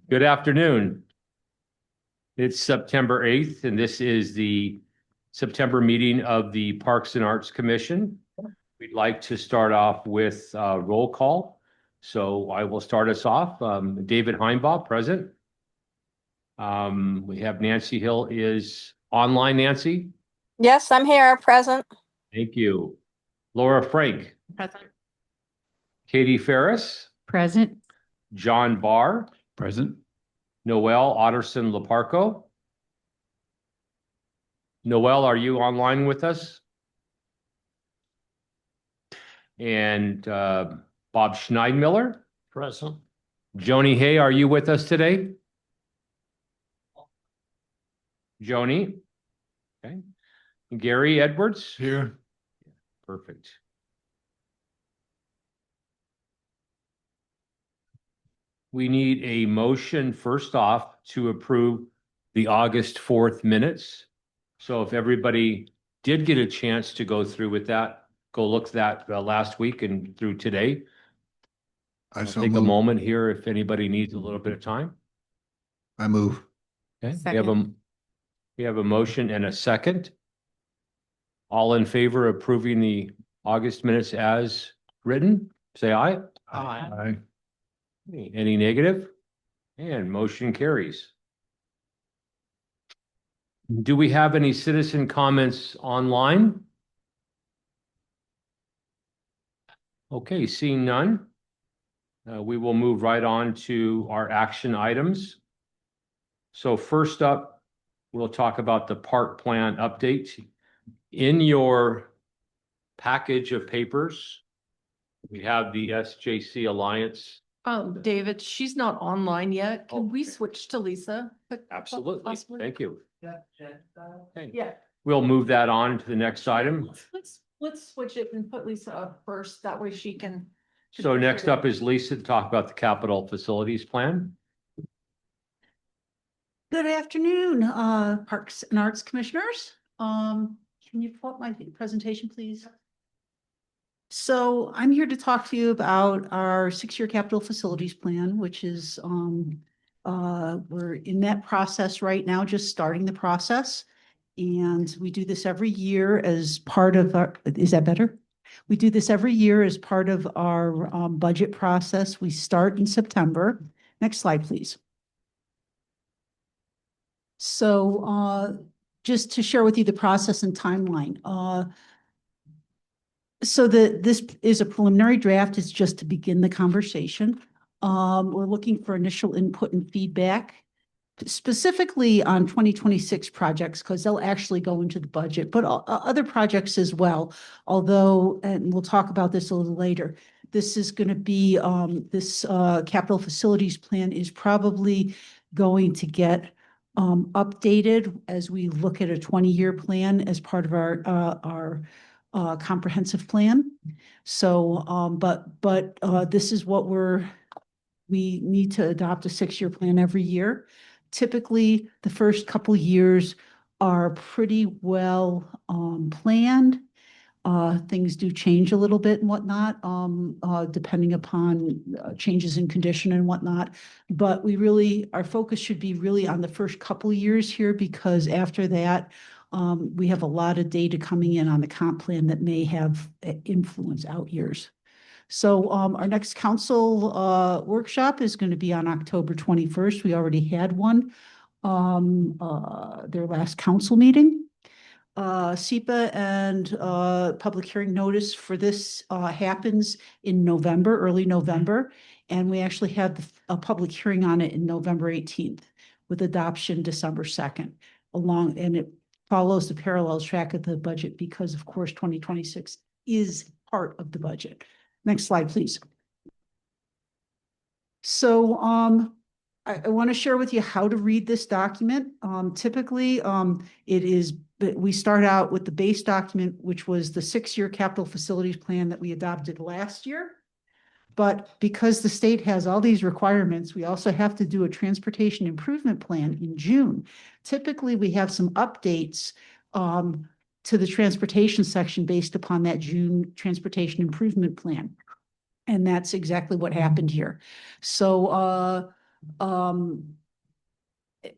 Good afternoon. It's September 8th, and this is the September meeting of the Parks and Arts Commission. We'd like to start off with roll call. So I will start us off. David Heimbaugh, present. We have Nancy Hill is online. Nancy? Yes, I'm here, present. Thank you. Laura Frank? Present. Katie Ferris? Present. John Barr? Present. Noel Otterson Laparco? Noel, are you online with us? And Bob Schneidmiller? Present. Joni Hay, are you with us today? Joni? Okay. Gary Edwards? Here. Perfect. We need a motion first off to approve the August 4th minutes. So if everybody did get a chance to go through with that, go look at that last week and through today. I'll take a moment here if anybody needs a little bit of time. I move. Okay, Second. we have a motion and a second. All in favor of approving the August minutes as written, say aye. Aye. Any negative? And motion carries. Do we have any citizen comments online? Okay, seeing none. We will move right on to our action items. So first up, we'll talk about the park plan update. In your package of papers, we have the SJC Alliance. David, she's not online yet. Can we Okay. switch to Lisa? Absolutely. Possibly? Thank you. Okay. Yeah. We'll move that on to the next item. Let's switch it and put Lisa up first. That way she can. So next up is Lisa to talk about the capital facilities plan. Good afternoon, Parks and Arts Commissioners. Can you pull up my presentation, please? So I'm here to talk to you about our 6-year capital facilities plan, which is, we're in that process right now, just starting the process. And we do this every year as part of our, is that better? We do this every year as part of our budget process. We start in September. Next slide, please. So just to share with you the process and timeline. So this is a preliminary draft. It's just to begin the conversation. We're looking for initial input and feedback, specifically on 2026 projects, because they'll actually go into the budget, but other projects as well. Although, and we'll talk about this a little later, this is going to be, this capital facilities plan is probably going to get updated as we look at a 20-year plan as part of our comprehensive plan. So, but this is what we need to adopt a 6-year plan every year. Typically, the first couple years are pretty well planned. Things do change a little bit and whatnot, depending upon changes in condition and whatnot. But our focus should be really on the first couple years here, because after that, we have a lot of data coming in on the comp plan that may have influence out years. So our next council workshop is going to be on October 21st. We already had one, their last council meeting. SEPA and public hearing notice for this happens in November, early November. And we actually have a public hearing on it in November 18th with adoption December 2nd and it follows the parallel track of the budget because of course 2026 is part of the budget. Next slide, please. So I want to share with you how to read this document. Typically, we start out with the base document, which was the 6-year capital facilities plan that we adopted last year. But because the state has all these requirements, we also have to do a transportation improvement plan in June. Typically, we have some updates to the transportation section based upon that June transportation improvement plan. And that's exactly what happened here. So,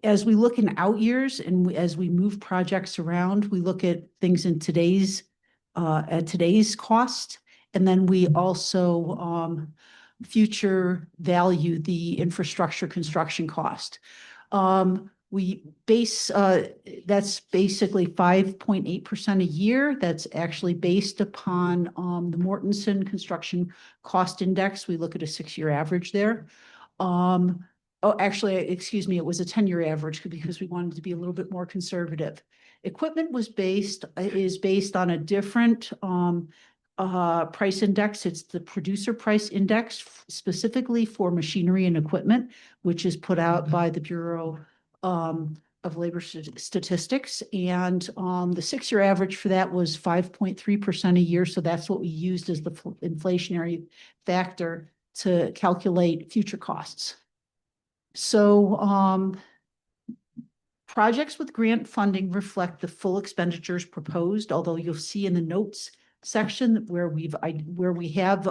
as we look in out years and as we move projects around, we look at things in at today's cost. And then we also, future value the infrastructure construction cost. We base, that's basically 5.8% a year. That's actually based upon, the Mortenson Construction Cost Index. We look at a 6-year average there. Oh, actually, excuse me, it was a 10-year average because we wanted to be a little bit more conservative. Equipment is based on a different, price index. It's the producer price index specifically for machinery and equipment, which is put out by the Bureau of Labor Statistics. And the 6-year average for that was 5.3% a year. So that's what we used as the inflationary factor to calculate future costs. So projects with grant funding reflect the full expenditures proposed, although you'll see in the notes section where we have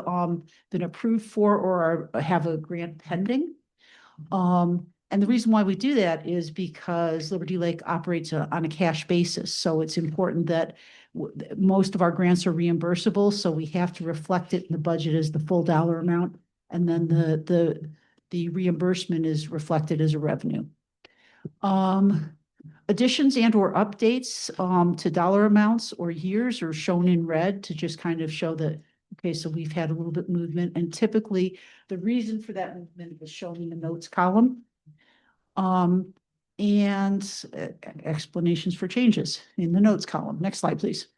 been approved for or have a grant pending. And the reason why we do that is because Liberty Lake operates on a cash basis. So it's important that most of our grants are reimbursable. So we have to reflect it in the budget as the full dollar amount. And then the reimbursement is reflected as a revenue. Additions and or updates to dollar amounts or years are shown in red to just kind of show that, okay, so we've had a little bit movement, and typically the reason for that movement is shown in the notes column. And explanations for changes in the notes column. Next slide, please.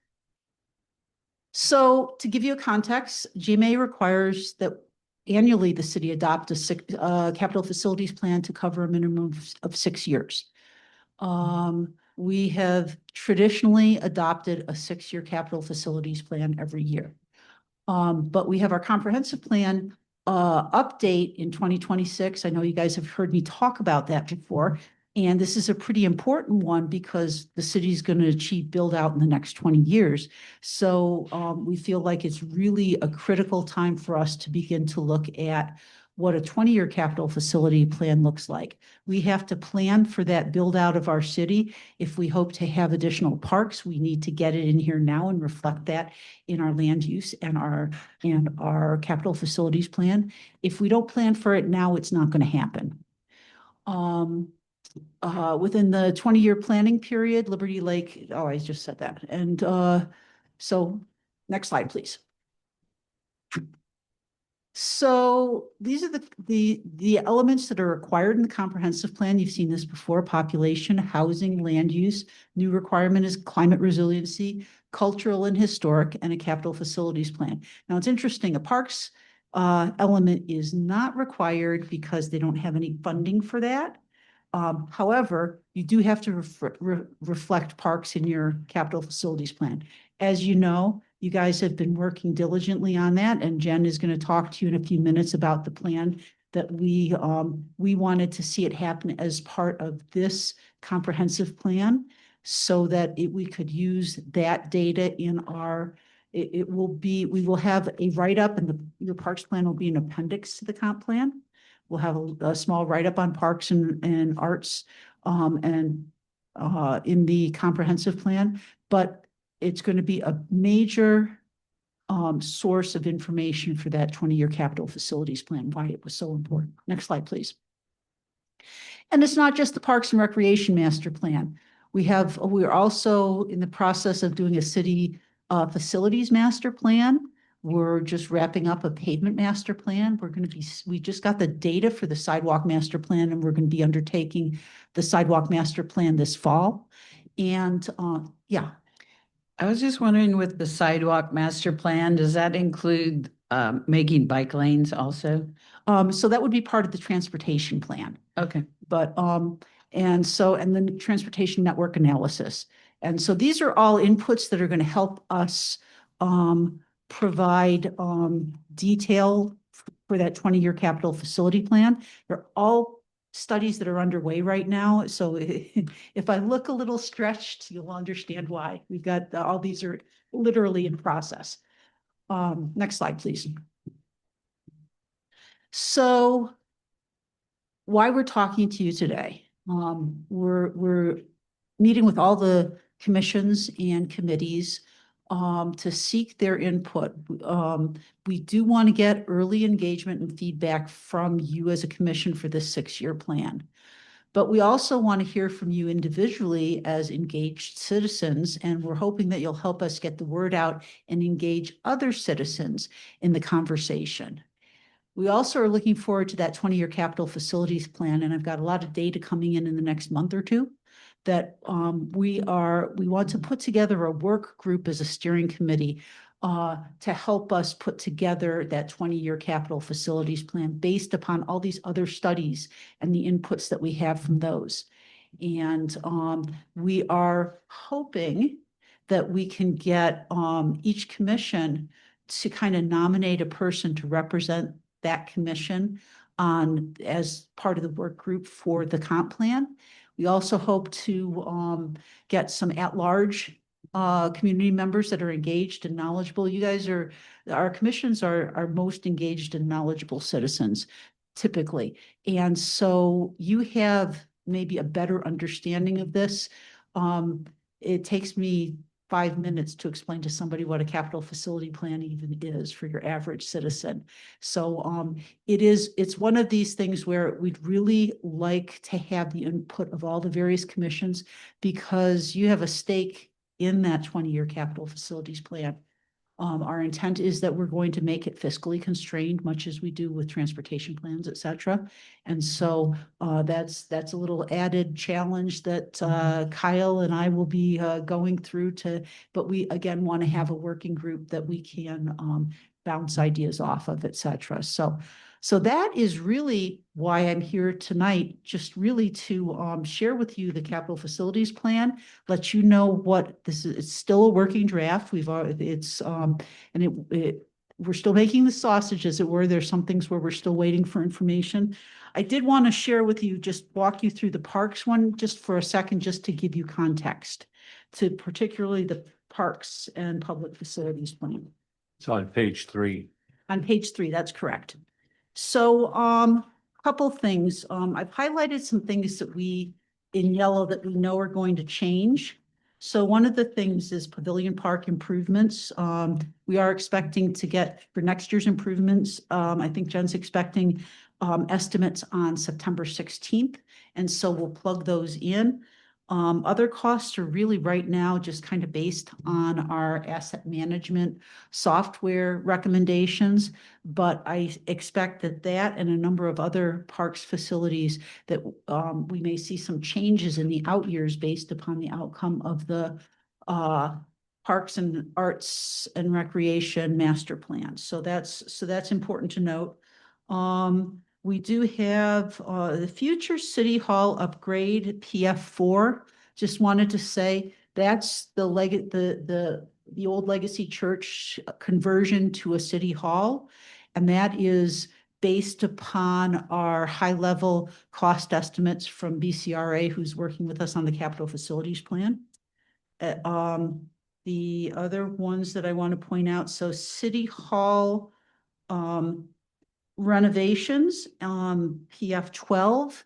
So to give you a context, GMA requires that annually the city adopt a capital facilities plan to cover a minimum of 6 years. We have traditionally adopted a 6-year capital facilities plan every year. But we have our comprehensive plan update in 2026. I know you guys have heard me talk about that before. And this is a pretty important one because the city is going to achieve build out in the next 20 years. So we feel like it's really a critical time for us to begin to look at what a 20-year capital facility plan looks like. We have to plan for that build out of our city. If we hope to have additional parks, we need to get it in here now and reflect that in our land use and our capital facilities plan. If we don't plan for it now, it's not going to happen. Within the 20-year planning period, Liberty Lake, oh, I just said that. And so next slide, please. So these are the elements that are required in the comprehensive plan. You've seen this before: population, housing, land use. New requirement is climate resiliency, cultural and historic, and a capital facilities plan. Now it's interesting, a parks element is not required because they don't have any funding for that. However, you do have to reflect parks in your capital facilities plan. As you know, you guys have been working diligently on that, and Jen is going to talk to you in a few minutes about the plan that we wanted to see it happen as part of this comprehensive plan so that we could use that data in our, we will have a write-up, and your parks plan will be an appendix to the comp plan. We'll have a small write-up on parks and arts in the comprehensive plan, but it's going to be a major source of information for that 20-year capital facilities plan, why it was so important. Next slide, please. And it's not just the Parks and Recreation Master Plan. We're also in the process of doing a city facilities master plan. We're just wrapping up a pavement master plan. We just got the data for the sidewalk master plan, and we're going to be undertaking the sidewalk master plan this fall. And yeah. I was just wondering, with the sidewalk master plan, does that include making bike lanes also? So that would be part of the transportation plan. Okay. But and then the transportation network analysis. And so these are all inputs that are going to help us provide detail for that 20-year capital facility plan. They're all studies that are underway right now. So if I look a little stretched, you'll understand why. We've got all these are literally in process. Next slide, please. So why we're talking to you today, we're meeting with all the commissions and committees to seek their input. We do want to get early engagement and feedback from you as a commission for this 6-year plan. But we also want to hear from you individually as engaged citizens, and we're hoping that you'll help us get the word out and engage other citizens in the conversation. We also are looking forward to that 20-year capital facilities plan, and I've got a lot of data coming in the next month or two that we want to put together a work group as a steering committee to help us put together that 20-year capital facilities plan based upon all these other studies and the inputs that we have from those. And we are hoping that we can get each commission to kind of nominate a person to represent that commission as part of the work group for the comp plan. We also hope to get some at-large community members that are engaged and knowledgeable. You guys our commissions are most engaged and knowledgeable citizens typically. And so you have maybe a better understanding of this. It takes me 5 minutes to explain to somebody what a capital facility plan even is for your average citizen. So it's one of these things where we'd really like to have the input of all the various commissions because you have a stake in that 20-year capital facilities plan. Our intent is that we're going to make it fiscally constrained, much as we do with transportation plans, et cetera. And so that's a little added challenge that Kyle and I will be going through but we again want to have a working group that we can bounce ideas off of, et cetera. So that is really why I'm here tonight, just really to share with you the capital facilities plan, let you know what this is. It's still a working draft. We're still making the sausage, as it were. There's some things where we're still waiting for information. I did want to share with you, just walk you through the parks one just for a second, just to give you context to particularly the parks and public facilities plan. It's on page 3. On page 3, that's correct. So, couple things. I've highlighted some things that in yellow that we know are going to change. So one of the things is Pavilion Park improvements. We are expecting to get for next year's improvements. I think Jen's expecting estimates on September 16th. And so we'll plug those in. Other costs are really right now just kind of based on our asset management software recommendations. But I expect that and a number of other parks facilities that we may see some changes in the out years based upon the outcome of the Parks and Arts and Recreation Master Plan. So that's important to note. We do have the future City Hall upgrade PF4. Just wanted to say that's the old Legacy Church conversion to a city hall, and that is based upon our high-level cost estimates from BCRA, who's working with us on the capital facilities plan. The other ones that I want to point out, so City Hall renovations, PF12,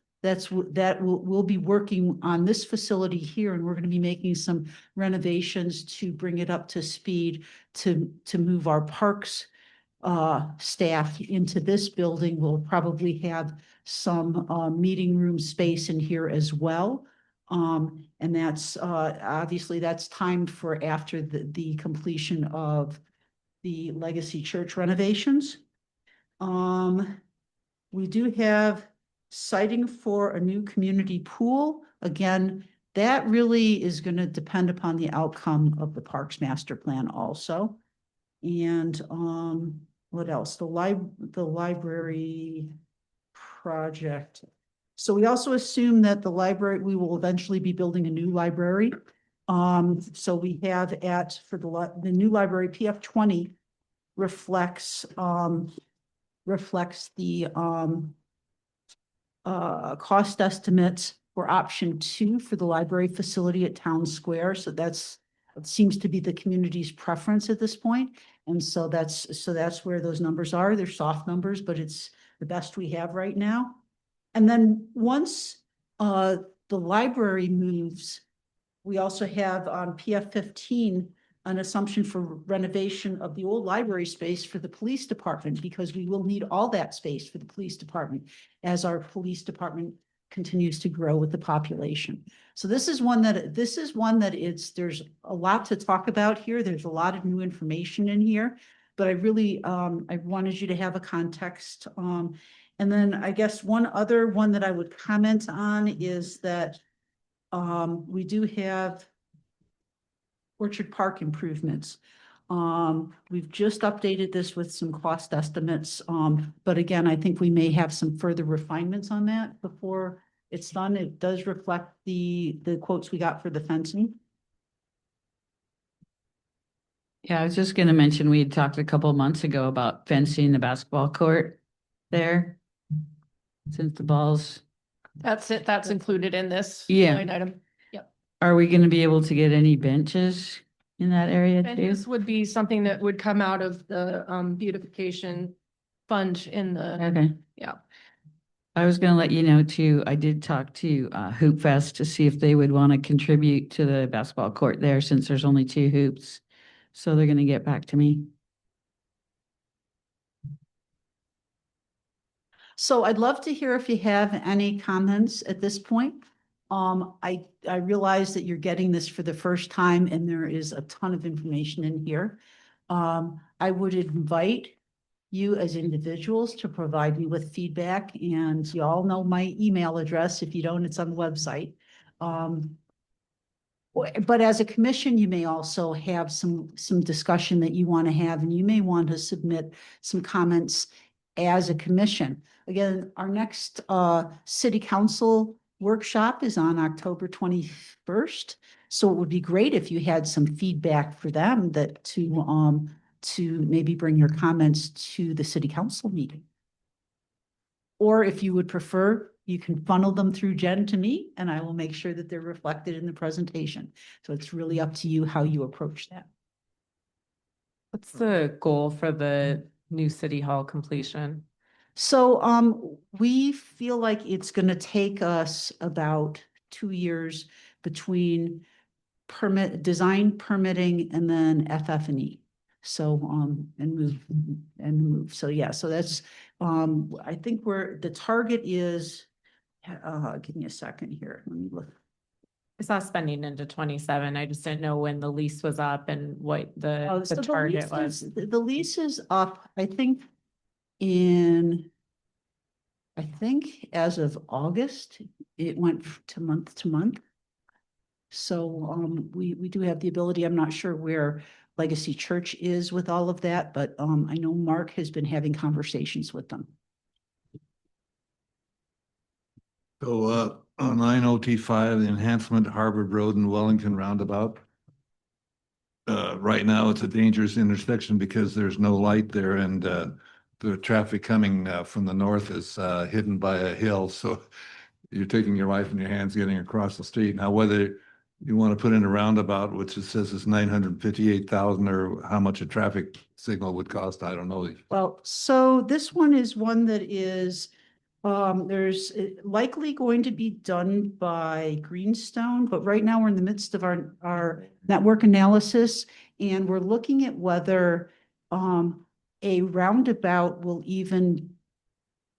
we'll be working on this facility here, and we're going to be making some renovations to bring it up to speed to move our parks staff into this building. We'll probably have some meeting room space in here as well. And that's obviously that's timed for after the completion of the Legacy Church renovations. We do have siting for a new community pool. Again, that really is going to depend upon the outcome of the Parks Master Plan also. And what else? The library project. So we also assume that we will eventually be building a new library. So we have for the new library, PF20 reflects the cost estimates for option 2 for the library facility at Town Square. So it seems to be the community's preference at this point. And so that's where those numbers are. They're soft numbers, but the best we have right now. And then once the library moves, we also have on PF 15 an assumption for renovation of the old library space for the police department, because we will need all that space for the police department as our police department continues to grow with the population. So this is one that there's a lot to talk about here. There's a lot of new information in here, but I really, I wanted you to have a context. And then I guess one other one that I would comment on is that we do have Orchard Park improvements. We've just updated this with some cost estimates. But again, I think we may have some further refinements on that before it's done. It does reflect the quotes we got for the fencing. Yeah, I was just gonna mention, we had talked a couple of months ago about fencing the basketball court there. Since the balls, That's it. That's included in this. Yeah. line item. are we gonna be able to get any benches in that area And too? this would be something that would come out of the beautification fund in the, Okay. yeah. I was gonna let you know too, I did talk to Hoop Fest to see if they would want to contribute to the basketball court there, since there's only 2 hoops. So they're gonna get back to me. So I'd love to hear if you have any comments at this point. I realize that you're getting this for the first time and there is a ton of information in here. I would invite you as individuals to provide me with feedback, and you all know my email address. If you don't, it's on the website. But as a commission, you may also have some discussion that you want to have, and you may want to submit some comments as a commission. Again, our next city council workshop is on October 21st. So it would be great if you had some feedback for them that to maybe bring your comments to the city council meeting. Or if you would prefer, you can funnel them through Jen to me, and I will make sure that they're reflected in the presentation. So it's really up to you how you approach that. What's the goal for the new city hall completion? So we feel like it's going to take us about 2 years between design permitting and then FF&E. So and move. So yeah, so that's I think the target is give me a second here. Let me look. I saw spending into 27. I just didn't know when the lease was up and what the So target lease was. the lease is up, I think as of August, it went to month. So we do have the ability. I'm not sure where Legacy Church is with all of that, but I know Mark has been having conversations with them. So on 9OT5, the enhancement Harvard Road and Wellington Roundabout. Right now, it's a dangerous intersection because there's no light there, and the traffic coming from the north is hidden by a hill. So you're taking your life in your hands getting across the street. Now, whether you want to put in a roundabout, which it says is 958,000, or how much a traffic signal would cost, I don't know. Well, so this one is one that is, there's likely going to be done by Greenstone, but right now we're in the midst of our network analysis, and we're looking at whether a roundabout will even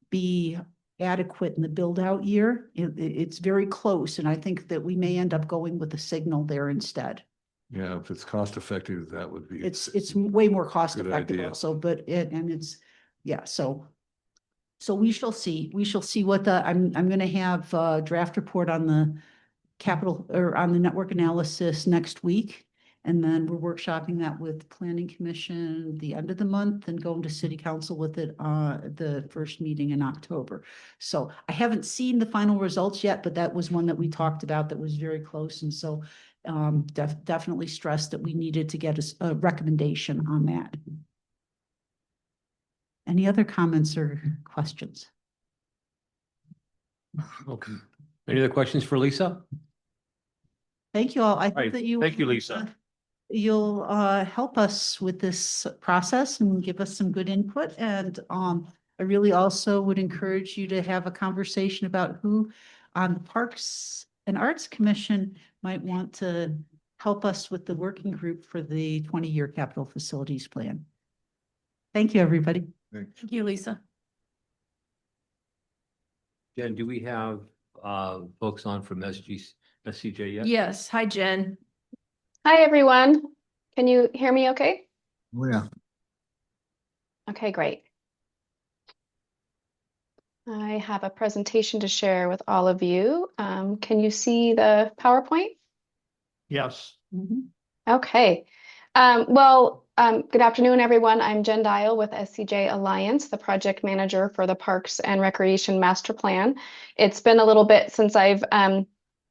be adequate in the build out year. It's very close, and I think that we may end up going with a signal there instead. Yeah, if it's cost effective, that would be. It's way more cost Good effective idea. also, but so we shall see. We shall see what I'm gonna have a draft report on the capital or on the network analysis next week. And then we're workshopping that with Planning Commission the end of the month and going to City Council with it the first meeting in October. So I haven't seen the final results yet, but that was one that we talked about that was very close. And so definitely stressed that we needed to get a recommendation on that. Any other comments or questions? Okay. Any other questions for Lisa? Thank you all. I right. hope that you. Thank you, Lisa. You'll help us with this process and give us some good input, and I I really also would encourage you to have a conversation about who on the Parks and Arts Commission might want to help us with the working group for the 20-year capital facilities plan. Thank you, everybody. Thank you, Lisa. Jen, do we have folks on from SCJ yet? Yes. Hi, Jen. Hi, everyone. Can you hear me okay? Oh, yeah. Okay, great. I have a presentation to share with all of you. Can you see the PowerPoint? Yes. Okay. Good afternoon, everyone. I'm Jen Dial with SCJ Alliance, the project manager for the Parks and Recreation Master Plan. It's been a little bit since I've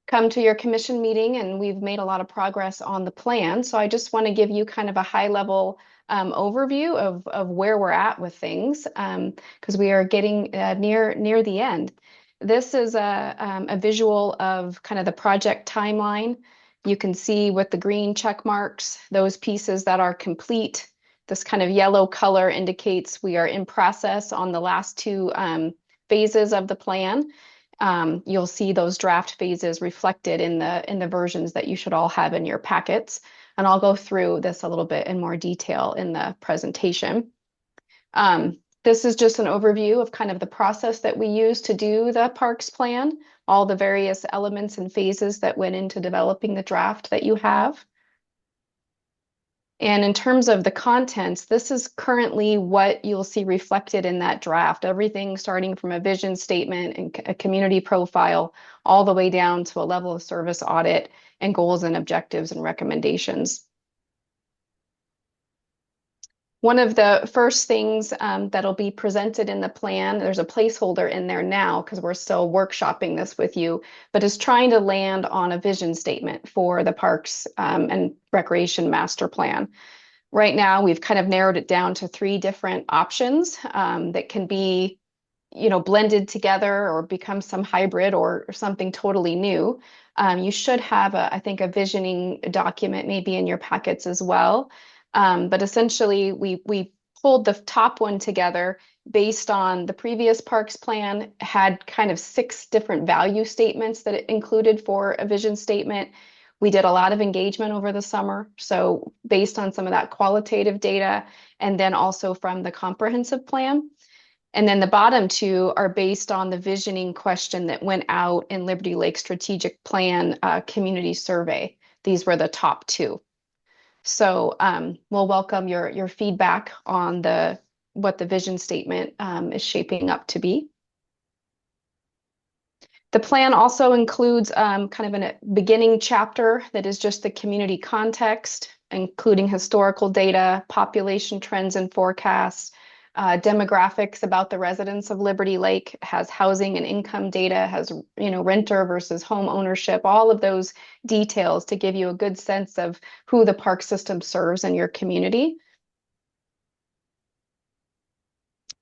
come to your commission meeting, and we've made a lot of progress on the plan. So I just want to give you kind of a high level overview of where we're at with things, because we are getting near the end. This is a visual of kind of the project timeline. You can see with the green check marks, those pieces that are complete. This kind of yellow color indicates we are in process on the last two phases of the plan. You'll see those draft phases reflected in the versions that you should all have in your packets. And I'll go through this a little bit in more detail in the presentation. This is just an overview of kind of the process that we use to do the parks plan, all the various elements and phases that went into developing the draft that you have. And in terms of the contents, this is currently what you'll see reflected in that draft. Everything starting from a vision statement and a community profile, all the way down to a level of service audit and goals and objectives and recommendations. One of the first things that'll be presented in the plan, there's a placeholder in there now because we're still workshopping this with you, but is trying to land on a vision statement for the Parks and Recreation Master Plan. Right now, we've kind of narrowed it down to 3 different options that can be, blended together or become some hybrid or something totally new. You should have, I think, a visioning document maybe in your packets as well. But essentially, we pulled the top one together based on the previous parks plan, had kind of 6 different value statements that it included for a vision statement. We did a lot of engagement over the summer. So based on some of that qualitative data, and then also from the comprehensive plan. And then the bottom 2 are based on the visioning question that went out in Liberty Lake Strategic Plan community survey. These were the top 2. So we'll welcome your feedback on what the vision statement is shaping up to be. The plan also includes kind of a beginning chapter that is just the community context, including historical data, population trends and forecasts, demographics about the residents of Liberty Lake, has housing and income data, has renter versus home ownership, all of those details to give you a good sense of who the park system serves in your community.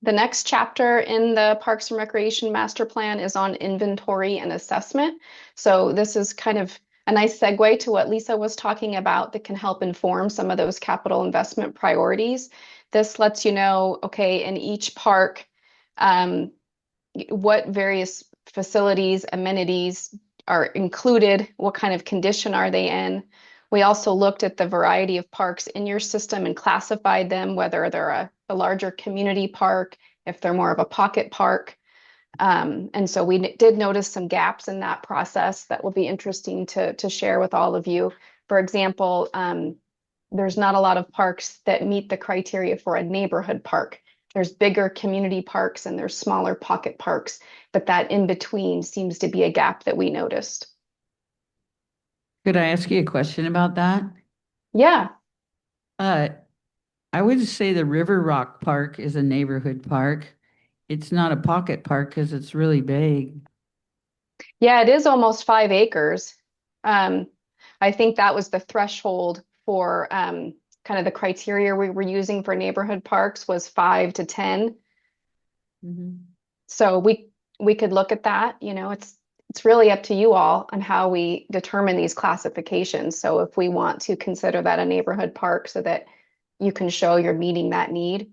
The next chapter in the Parks and Recreation Master Plan is on inventory and assessment. So this is kind of a nice segue to what Lisa was talking about that can help inform some of those capital investment priorities. This lets you know, okay, in each park, what various facilities, amenities are included, what kind of condition are they in. We also looked at the variety of parks in your system and classified them, whether they're a larger community park, if they're more of a pocket park. And so we did notice some gaps in that process that will be interesting to share with all of you. For example, there's not a lot of parks that meet the criteria for a neighborhood park. There's bigger community parks and there's smaller pocket parks, but that in between seems to be a gap that we noticed. Could I ask you a question about that? Yeah. I would say the River Rock Park is a neighborhood park. It's not a pocket park because it's really big. Yeah, it is almost 5 acres. I think that was the threshold for kind of the criteria we were using for neighborhood parks was 5 to 10. Mm-hmm. So we could look at that. It's really up to you all on how we determine these classifications. So if we want to consider that a neighborhood park so that you can show you're meeting that need,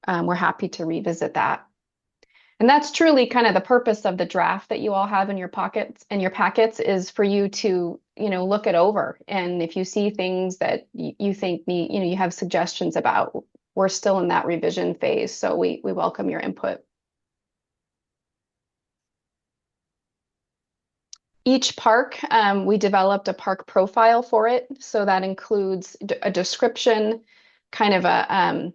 we're happy to revisit that. And that's truly kind of the purpose of the draft that you all have in your pockets and your packets is for you to, look it over. And if you see things that you think need, you have suggestions about, we're still in that revision phase. So we welcome your input. Each park, we developed a park profile for it. So that includes a description, kind of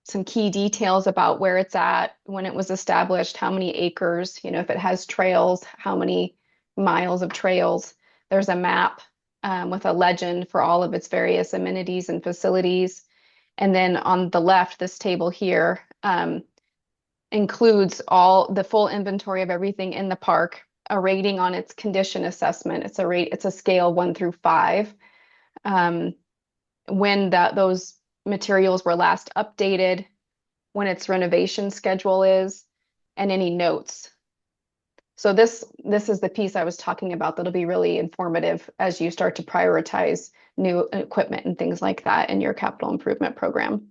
some key details about where it's at, when it was established, how many acres, if it has trails, how many miles of trails. There's a map with a legend for all of its various amenities and facilities. And then on the left, this table here includes all the full inventory of everything in the park, a rating on its condition assessment. It's a scale 1 through 5. When those materials were last updated, when its renovation schedule is, and any notes. So this is the piece I was talking about that'll be really informative as you start to prioritize new equipment and things like that in your capital improvement program.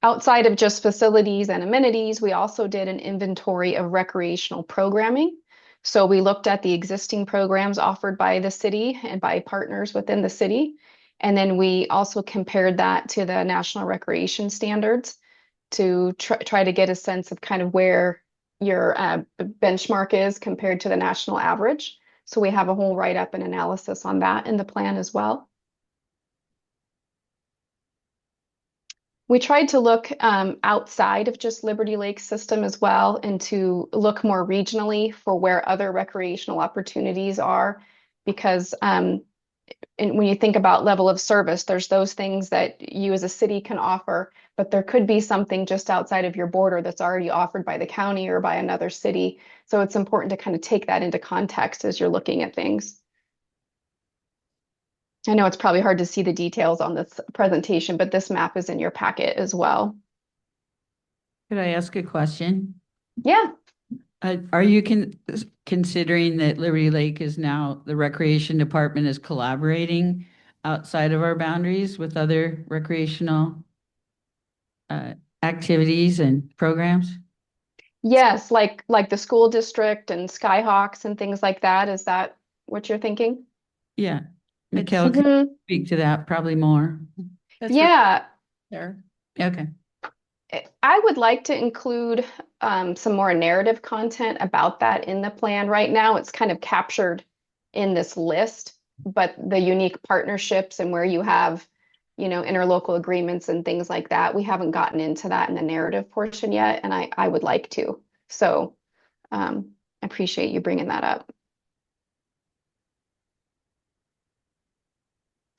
Outside of just facilities and amenities, we also did an inventory of recreational programming. So we looked at the existing programs offered by the city and by partners within the city. And then we also compared that to the National Recreation Standards to try to get a sense of kind of where your benchmark is compared to the national average. So we have a whole write-up and analysis on that in the plan as well. We tried to look outside of just Liberty Lake system as well and to look more regionally for where other recreational opportunities are because and when you think about level of service, there's those things that you as a city can offer, but there could be something just outside of your border that's already offered by the county or by another city. So it's important to kind of take that into context as you're looking at things. I know it's probably hard to see the details on this presentation, but this map is in your packet as well. Could I ask a question? Yeah. Are you considering that Liberty Lake is now, the recreation department is collaborating outside of our boundaries with other recreational activities and programs? Yes, like the school district and Skyhawks and things like that. Is that what you're thinking? Yeah. Mikhail could speak to that probably more. Yeah. There. Okay. I would like to include some more narrative content about that in the plan. Right now, it's kind of captured in this list, but the unique partnerships and where you have, interlocal agreements and things like that, we haven't gotten into that in the narrative portion yet, and I would like to. So I appreciate you bringing that up.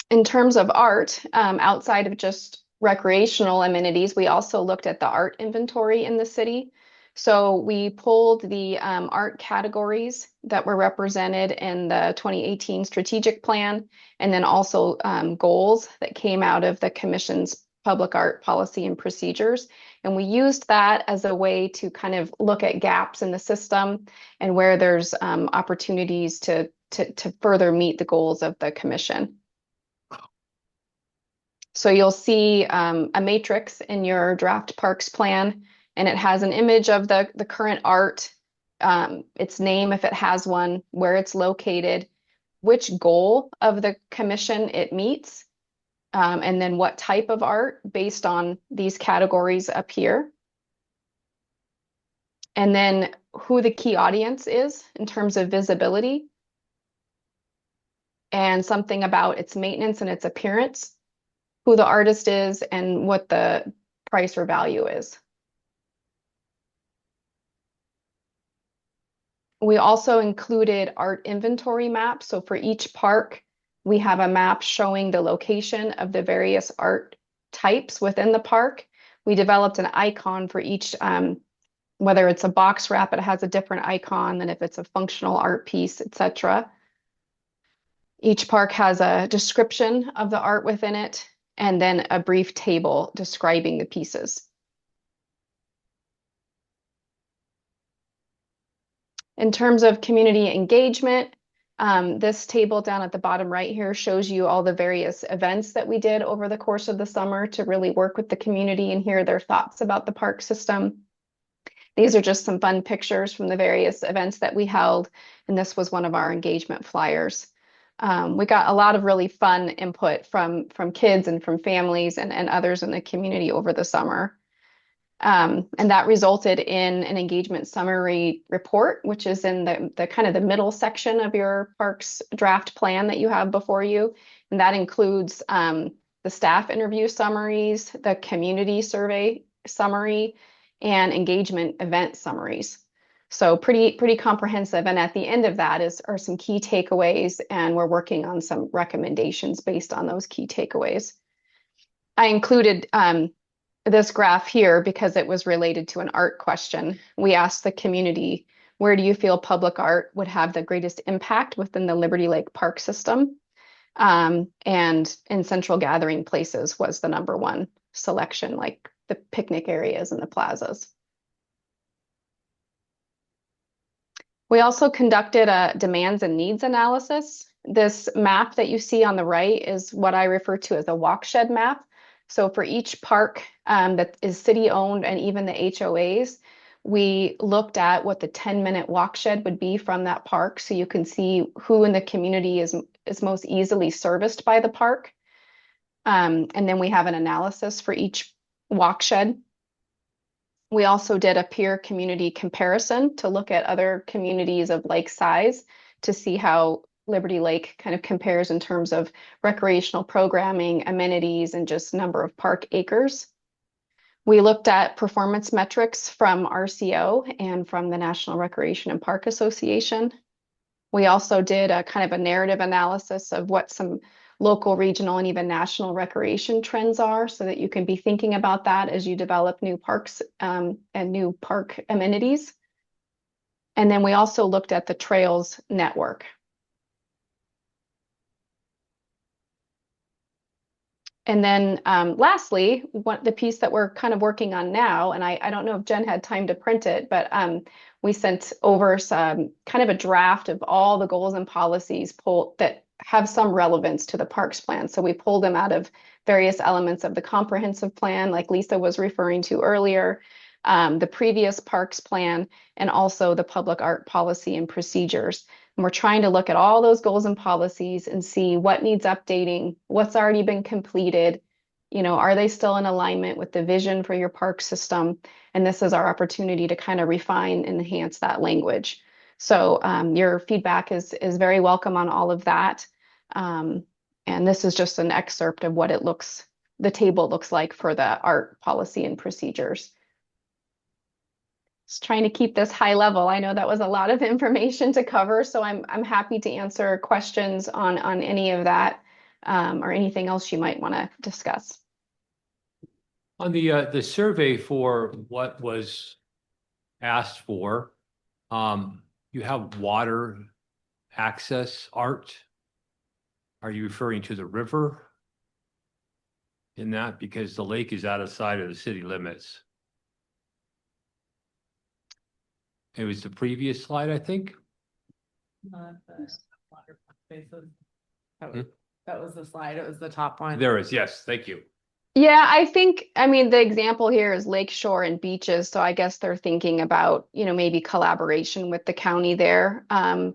In terms of art, outside of just recreational amenities, we also looked at the art inventory in the city. So we pulled the art categories that were represented in the 2018 strategic plan, and then also goals that came out of the commission's public art policy and procedures. And we used that as a way to kind of look at gaps in the system and where there's opportunities to further meet the goals of the commission. So you'll see a matrix in your draft parks plan, and it has an image of the current art, its name if it has one, where it's located, which goal of the commission it meets, and then what type of art based on these categories up here. And then who the key audience is in terms of visibility, and something about its maintenance and its appearance, who the artist is, and what the price or value is. We also included art inventory maps. So for each park, we have a map showing the location of the various art types within the park. We developed an icon for each, whether it's a box wrap, it has a different icon than if it's a functional art piece, etc. Each park has a description of the art within it, and then a brief table describing the pieces. In terms of community engagement, This table down at the bottom right here shows you all the various events that we did over the course of the summer to really work with the community and hear their thoughts about the park system. These are just some fun pictures from the various events that we held, and this was one of our engagement flyers. We got a lot of really fun input from kids and from families and others in the community over the summer. And that resulted in an engagement summary report, which is in the kind of the middle section of your parks draft plan that you have before you. And that includes the staff interview summaries, the community survey summary, and engagement event summaries. So pretty comprehensive. And at the end of that are some key takeaways, and we're working on some recommendations based on those key takeaways. I included this graph here because it was related to an art question. We asked the community, where do you feel public art would have the greatest impact within the Liberty Lake Park system? And in central gathering places was the #1 selection, like the picnic areas and the plazas. We also conducted a demands and needs analysis. This map that you see on the right is what I refer to as a walkshed map. So for each park that is city-owned and even the HOAs, we looked at what the 10-minute walkshed would be from that park, so you can see who in the community is most easily serviced by the park. And then we have an analysis for each walkshed. We also did a peer community comparison to look at other communities of like size to see how Liberty Lake kind of compares in terms of recreational programming, amenities, and just number of park acres. We looked at performance metrics from RCO and from the National Recreation and Park Association. We also did a kind of a narrative analysis of what some local, regional, and even national recreation trends are, so that you can be thinking about that as you develop new parks and new park amenities. And then we also looked at the trails network. And then lastly, the piece that we're kind of working on now, and I don't know if Jen had time to print it, but we sent over some kind of a draft of all the goals and policies that have some relevance to the parks plan. So we pulled them out of various elements of the comprehensive plan, like Lisa was referring to earlier, the previous parks plan, and also the public art policy and procedures. And we're trying to look at all those goals and policies and see what needs updating, what's already been completed, are they still in alignment with the vision for your park system? And this is our opportunity to kind of refine and enhance that language. So your feedback is very welcome on all of that. And this is just an excerpt of what the table looks like for the art policy and procedures. Just trying to keep this high level. I know that was a lot of information to cover, so I'm happy to answer questions on any of that or anything else you might want to discuss. On the survey for what was asked for, you have water access art. Are you referring to the river in that? Because the lake is outside of the city limits. It was the previous slide, I think. That was the slide. It was the top one. There is, yes, thank you. Yeah, I mean, the example here is lakeshore and beaches. So I guess they're thinking about, maybe collaboration with the county there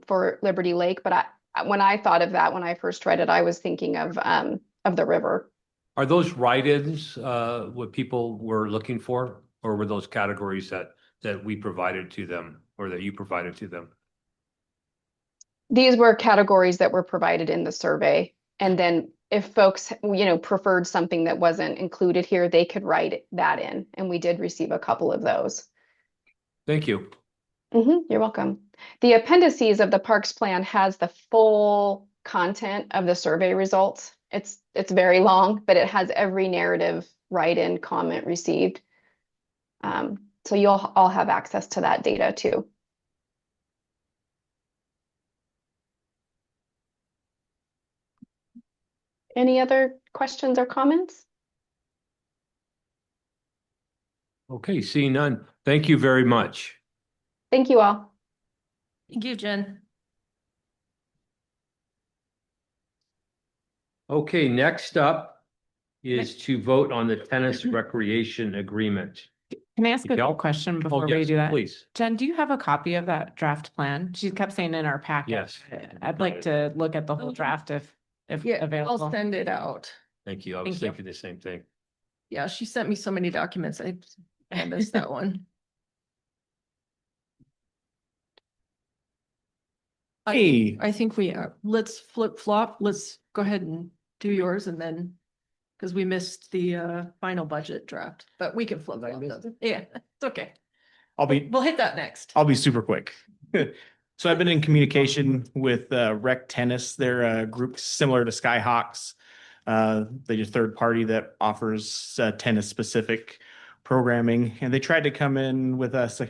for Liberty Lake. But when I thought of that, when I first read it, I was thinking of the river. Are those write-ins what people were looking for, or were those categories that we provided to them or that you provided to them? These were categories that were provided in the survey. And then if folks, preferred something that wasn't included here, they could write that in. And we did receive a couple of those. Thank you. You're welcome. The appendices of the parks plan has the full content of the survey results. It's very long, but it has every narrative write-in comment received. So you'll all have access to that data too. Any other questions or comments? Okay, seeing none. Thank you very much. Thank you all. Thank you, Jen. Okay, next up is to vote on the tennis recreation agreement. Can I ask a Miguel? question Oh, before we yes, do that? please. Jen, do you have a copy of that draft plan? She kept saying in our packet. Yes. I'd like to look at the whole draft if Yeah, I'll available. send it out. Thank you. I was Thank you. thinking the same thing. Yeah, she sent me so many documents. I missed that one. Hey. I think we are. Let's flip flop. Let's go ahead and do yours and then, because we missed the final budget draft, but we can flip flop those. Yeah, it's okay. We'll hit that next. I'll be super quick. So I've been in communication with Rec Tennis. They're a group similar to Skyhawks. They're a third party that offers tennis specific programming, and they tried to come in with us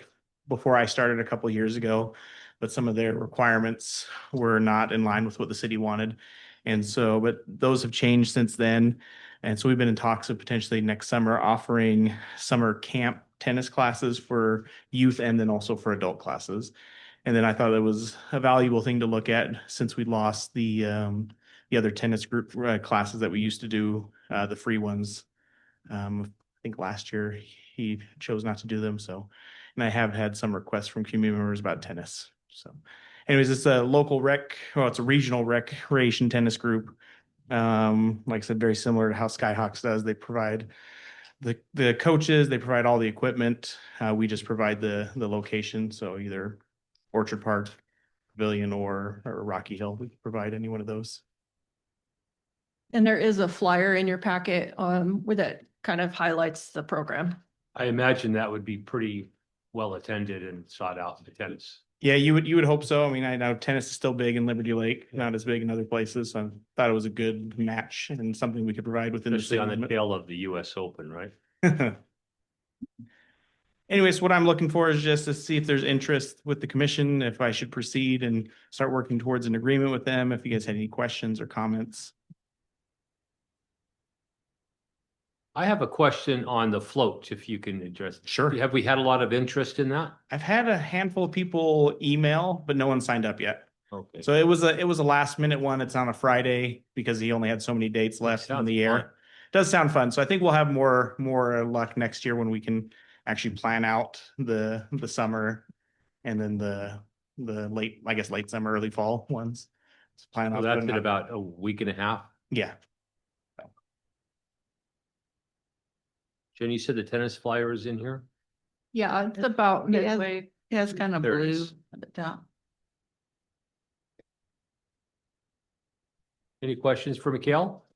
before I started a couple of years ago, but some of their requirements were not in line with what the city wanted. And so, but those have changed since then. And so we've been in talks of potentially next summer offering summer camp tennis classes for youth and then also for adult classes. And then I thought it was a valuable thing to look at since we lost the other tennis group classes that we used to do, the free ones. I think last year he chose not to do them. So, and I have had some requests from community members about tennis. So anyways, it's a local it's a regional recreation tennis group. Like I said, very similar to how Skyhawks does. They provide the coaches, they provide all the equipment. We just provide the location. So either Orchard Park, Pavilion, or Rocky Hill, we can provide any one of those. And there is a flyer in your packet where that kind of highlights the program. I imagine that would be pretty well attended and sought out for tennis. Yeah, you would hope so. I mean, I know tennis is still big in Liberty Lake, not as big in other places. So I thought it was a good match and something we could provide within Especially the on city the tail of the US Open, right? limit. Anyways, what I'm looking for is just to see if there's interest with the commission, if I should proceed and start working towards an agreement with them, if you guys had any questions or comments. I have a question on the float, if you can address. Sure. Have we had a lot of interest in that? I've had a handful of people email, but no one signed up yet. Okay. So it was a last minute one. It's on a Friday because he only had so many dates left in Sounds the fun. year. Does sound fun. So I think we'll have more luck next year when we can actually plan out the summer and then the late, I guess, late summer, early fall ones. So plan So on that's putting in out- about a week and a half. Yeah. Jen, you said the tennis flyer is in here? Yeah, it's about Yeah. midway. Yeah, it's kind of There it blue is. at the top. Any questions for Mikhail?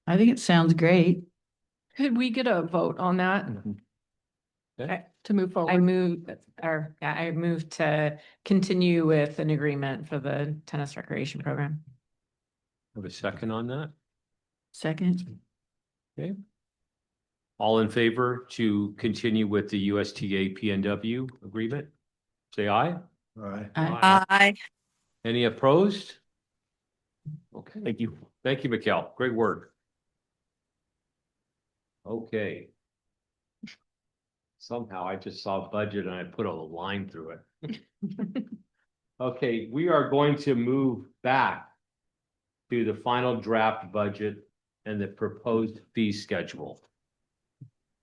I think it sounds great. Could we get a vote on that Okay. to move I forward? moved to continue with an agreement for the tennis recreation program. Have a second on that? Second. Okay. All in favor to continue with the USTA PNW agreement? Say aye. All right. Aye. Any opposed? Okay, Thank you. thank you, Mikhail. Great work. Okay. Somehow I just saw budget and I put a line through it. Okay, we are going to move back to the final draft budget and the proposed fee schedule.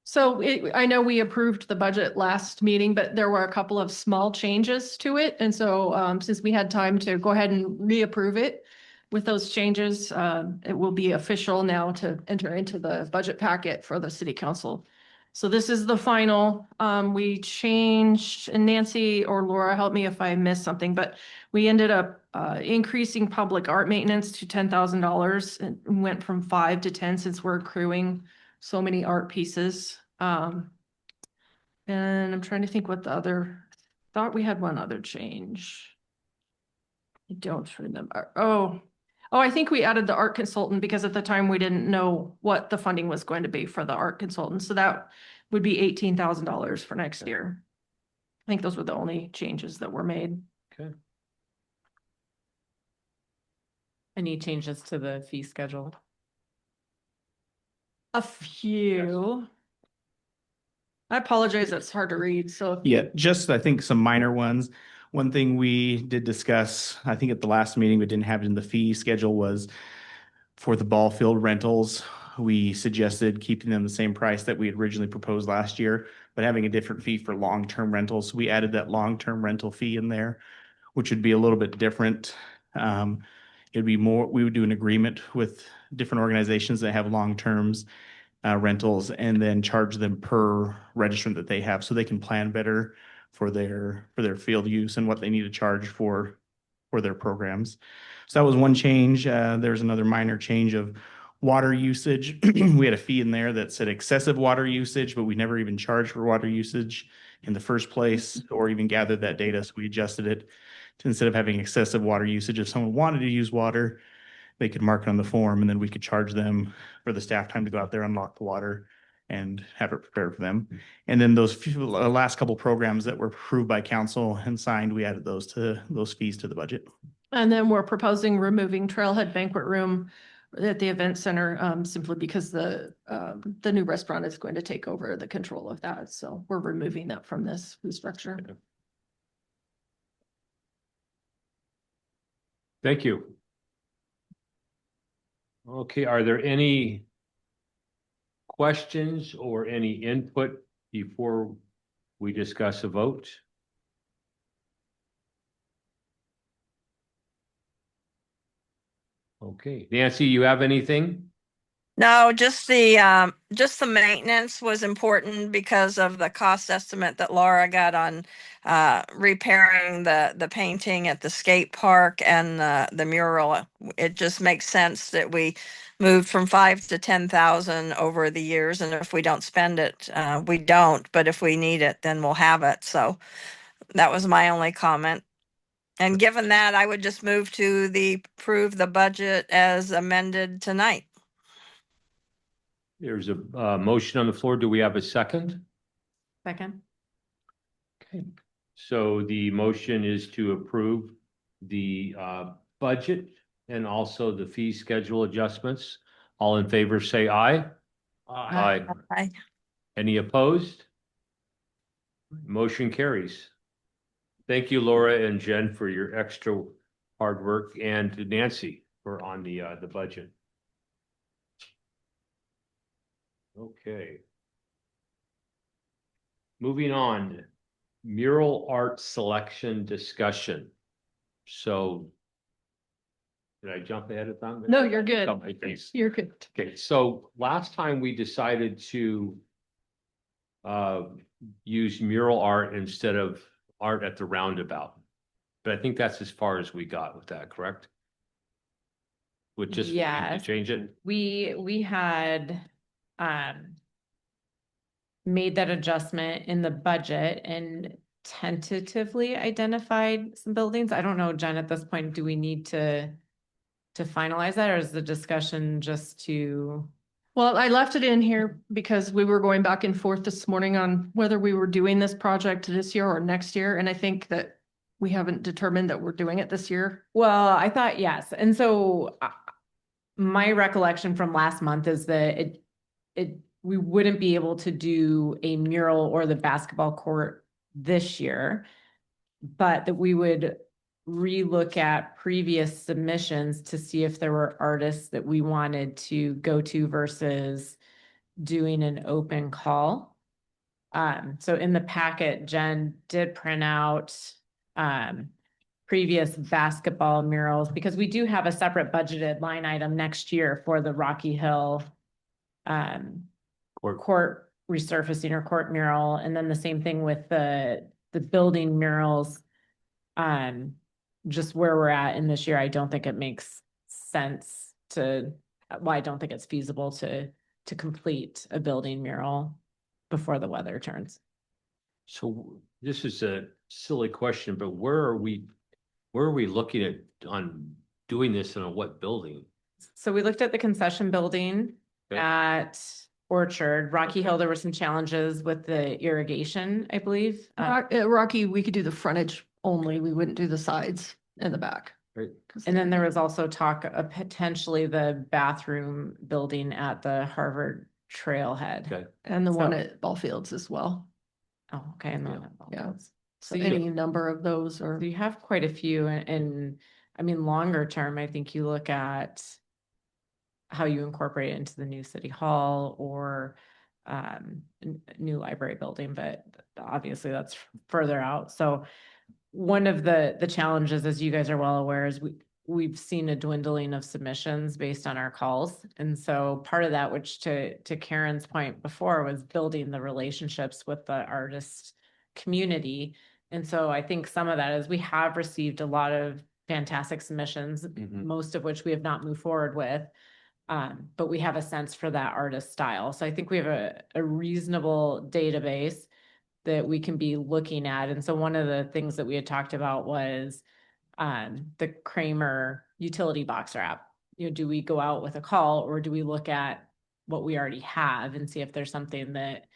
So I know we approved the budget last meeting, but there were a couple of small changes to it. And so since we had time to go ahead and reapprove it with those changes, it will be official now to enter into the budget packet for the city council. So this is the final. We changed, and Nancy or Laura, help me if I missed something, but we ended up increasing public art maintenance to $10,000 and went from 5 to 10 since we're accruing so many art pieces. And I'm trying to think what the other, thought we had one other change. I don't remember. Oh, I think we added the art consultant because at the time we didn't know what the funding was going to be for the art consultant. So that would be $18,000 for next year. I think those were the only changes that were made. Okay. Any changes to the fee schedule? A few. I apologize, it's hard to read, so. Yeah, just I think some minor ones. One thing we did discuss, I think at the last meeting, we didn't have it in the fee schedule, was For the ball field rentals, we suggested keeping them the same price that we had originally proposed last year, but having a different fee for long-term rentals. We added that long-term rental fee in there, which would be a little bit different. It'd be more, we would do an agreement with different organizations that have long-terms rentals and then charge them per registrant that they have so they can plan better for their field use and what they need to charge for their programs. So that was one change. There's another minor change of water usage. We had a fee in there that said excessive water usage, but we never even charged for water usage in the first place or even gathered that data. So we adjusted it to, instead of having excessive water usage, if someone wanted to use water, they could mark it on the form and then we could charge them for the staff time to go out there, unlock the water and have it prepared for them. And then those last couple programs that were approved by council and signed, we added those fees to the budget. And then we're proposing removing Trailhead Banquet Room at the event center, simply because the new restaurant is going to take over the control of that. So we're removing that from this fee structure. Thank you. Okay, are there any questions or any input before we discuss a vote? Okay, Nancy, you have anything? No, just the maintenance was important because of the cost estimate that Laura got on repairing the painting at the skate park and the mural. It just makes sense that we moved from 5 to 10,000 over the years, and if we don't spend it, we don't. But if we need it, then we'll have it. So that was my only comment. And given that, I would just move to approve the budget as amended tonight. There's a motion on the floor. Do we have a second? Second. Okay, so the motion is to approve the budget and also the fee schedule adjustments. All in favor, say aye. Aye. Aye. Any opposed? Motion carries. Thank you, Laura and Jen, for your extra hard work, and to Nancy for on the budget. Okay. Moving on, mural art selection discussion. So did I jump ahead of time? No, you're good. Oh, my thanks. You're good. Okay, so last time we decided to use mural art instead of art at the roundabout. But I think that's as far as we got with that, correct? With just Yes. change it? We had made that adjustment in the budget and tentatively identified some buildings. I don't know, Jen, at this point, do we need to finalize that, or is the discussion just to? Well, I left it in here because we were going back and forth this morning on whether we were doing this project this year or next year. And I think that we haven't determined that we're doing it this year. Well, I thought yes. And so my recollection from last month is that we wouldn't be able to do a mural or the basketball court this year, but that we would relook at previous submissions to see if there were artists that we wanted to go to versus doing an open call. So in the packet, Jen did print out previous basketball murals, because we do have a separate budgeted line item next year for the Rocky Hill court resurfacing or court mural. And then the same thing with the building murals. Just where we're at in this year, I don't think it makes sense I don't think it's feasible to complete a building mural before the weather turns. So this is a silly question, but where are we looking at on doing this and on what building? So we looked at the concession building Okay. at Orchard. Rocky Hill, there were some challenges with the irrigation, I believe. Rocky, we could do the frontage only. We wouldn't do the sides and the back. Right. And then there was also talk of potentially the bathroom building at the Harvard Trailhead. Okay. And the one So- at Ball Fields as well. Oh, okay. And Yeah. then Yeah. So So you- any number of those or. you have quite a few and I mean, longer term, I think you look at how you incorporate it into the new city hall or new library building, but obviously that's further out. So one of the challenges, as you guys are well aware, is we've seen a dwindling of submissions based on our calls. And so part of that, which to Karen's point before, was building the relationships with the artist community. And so I think some of that is we have received a lot of fantastic submissions, most of which we have not moved forward with. But we have a sense for that artist style. So I think we have a reasonable database that we can be looking at. And so one of the things that we had talked about was the Kramer utility boxer app. You know, do we go out with a call, or do we look at what we already have and see if there's something that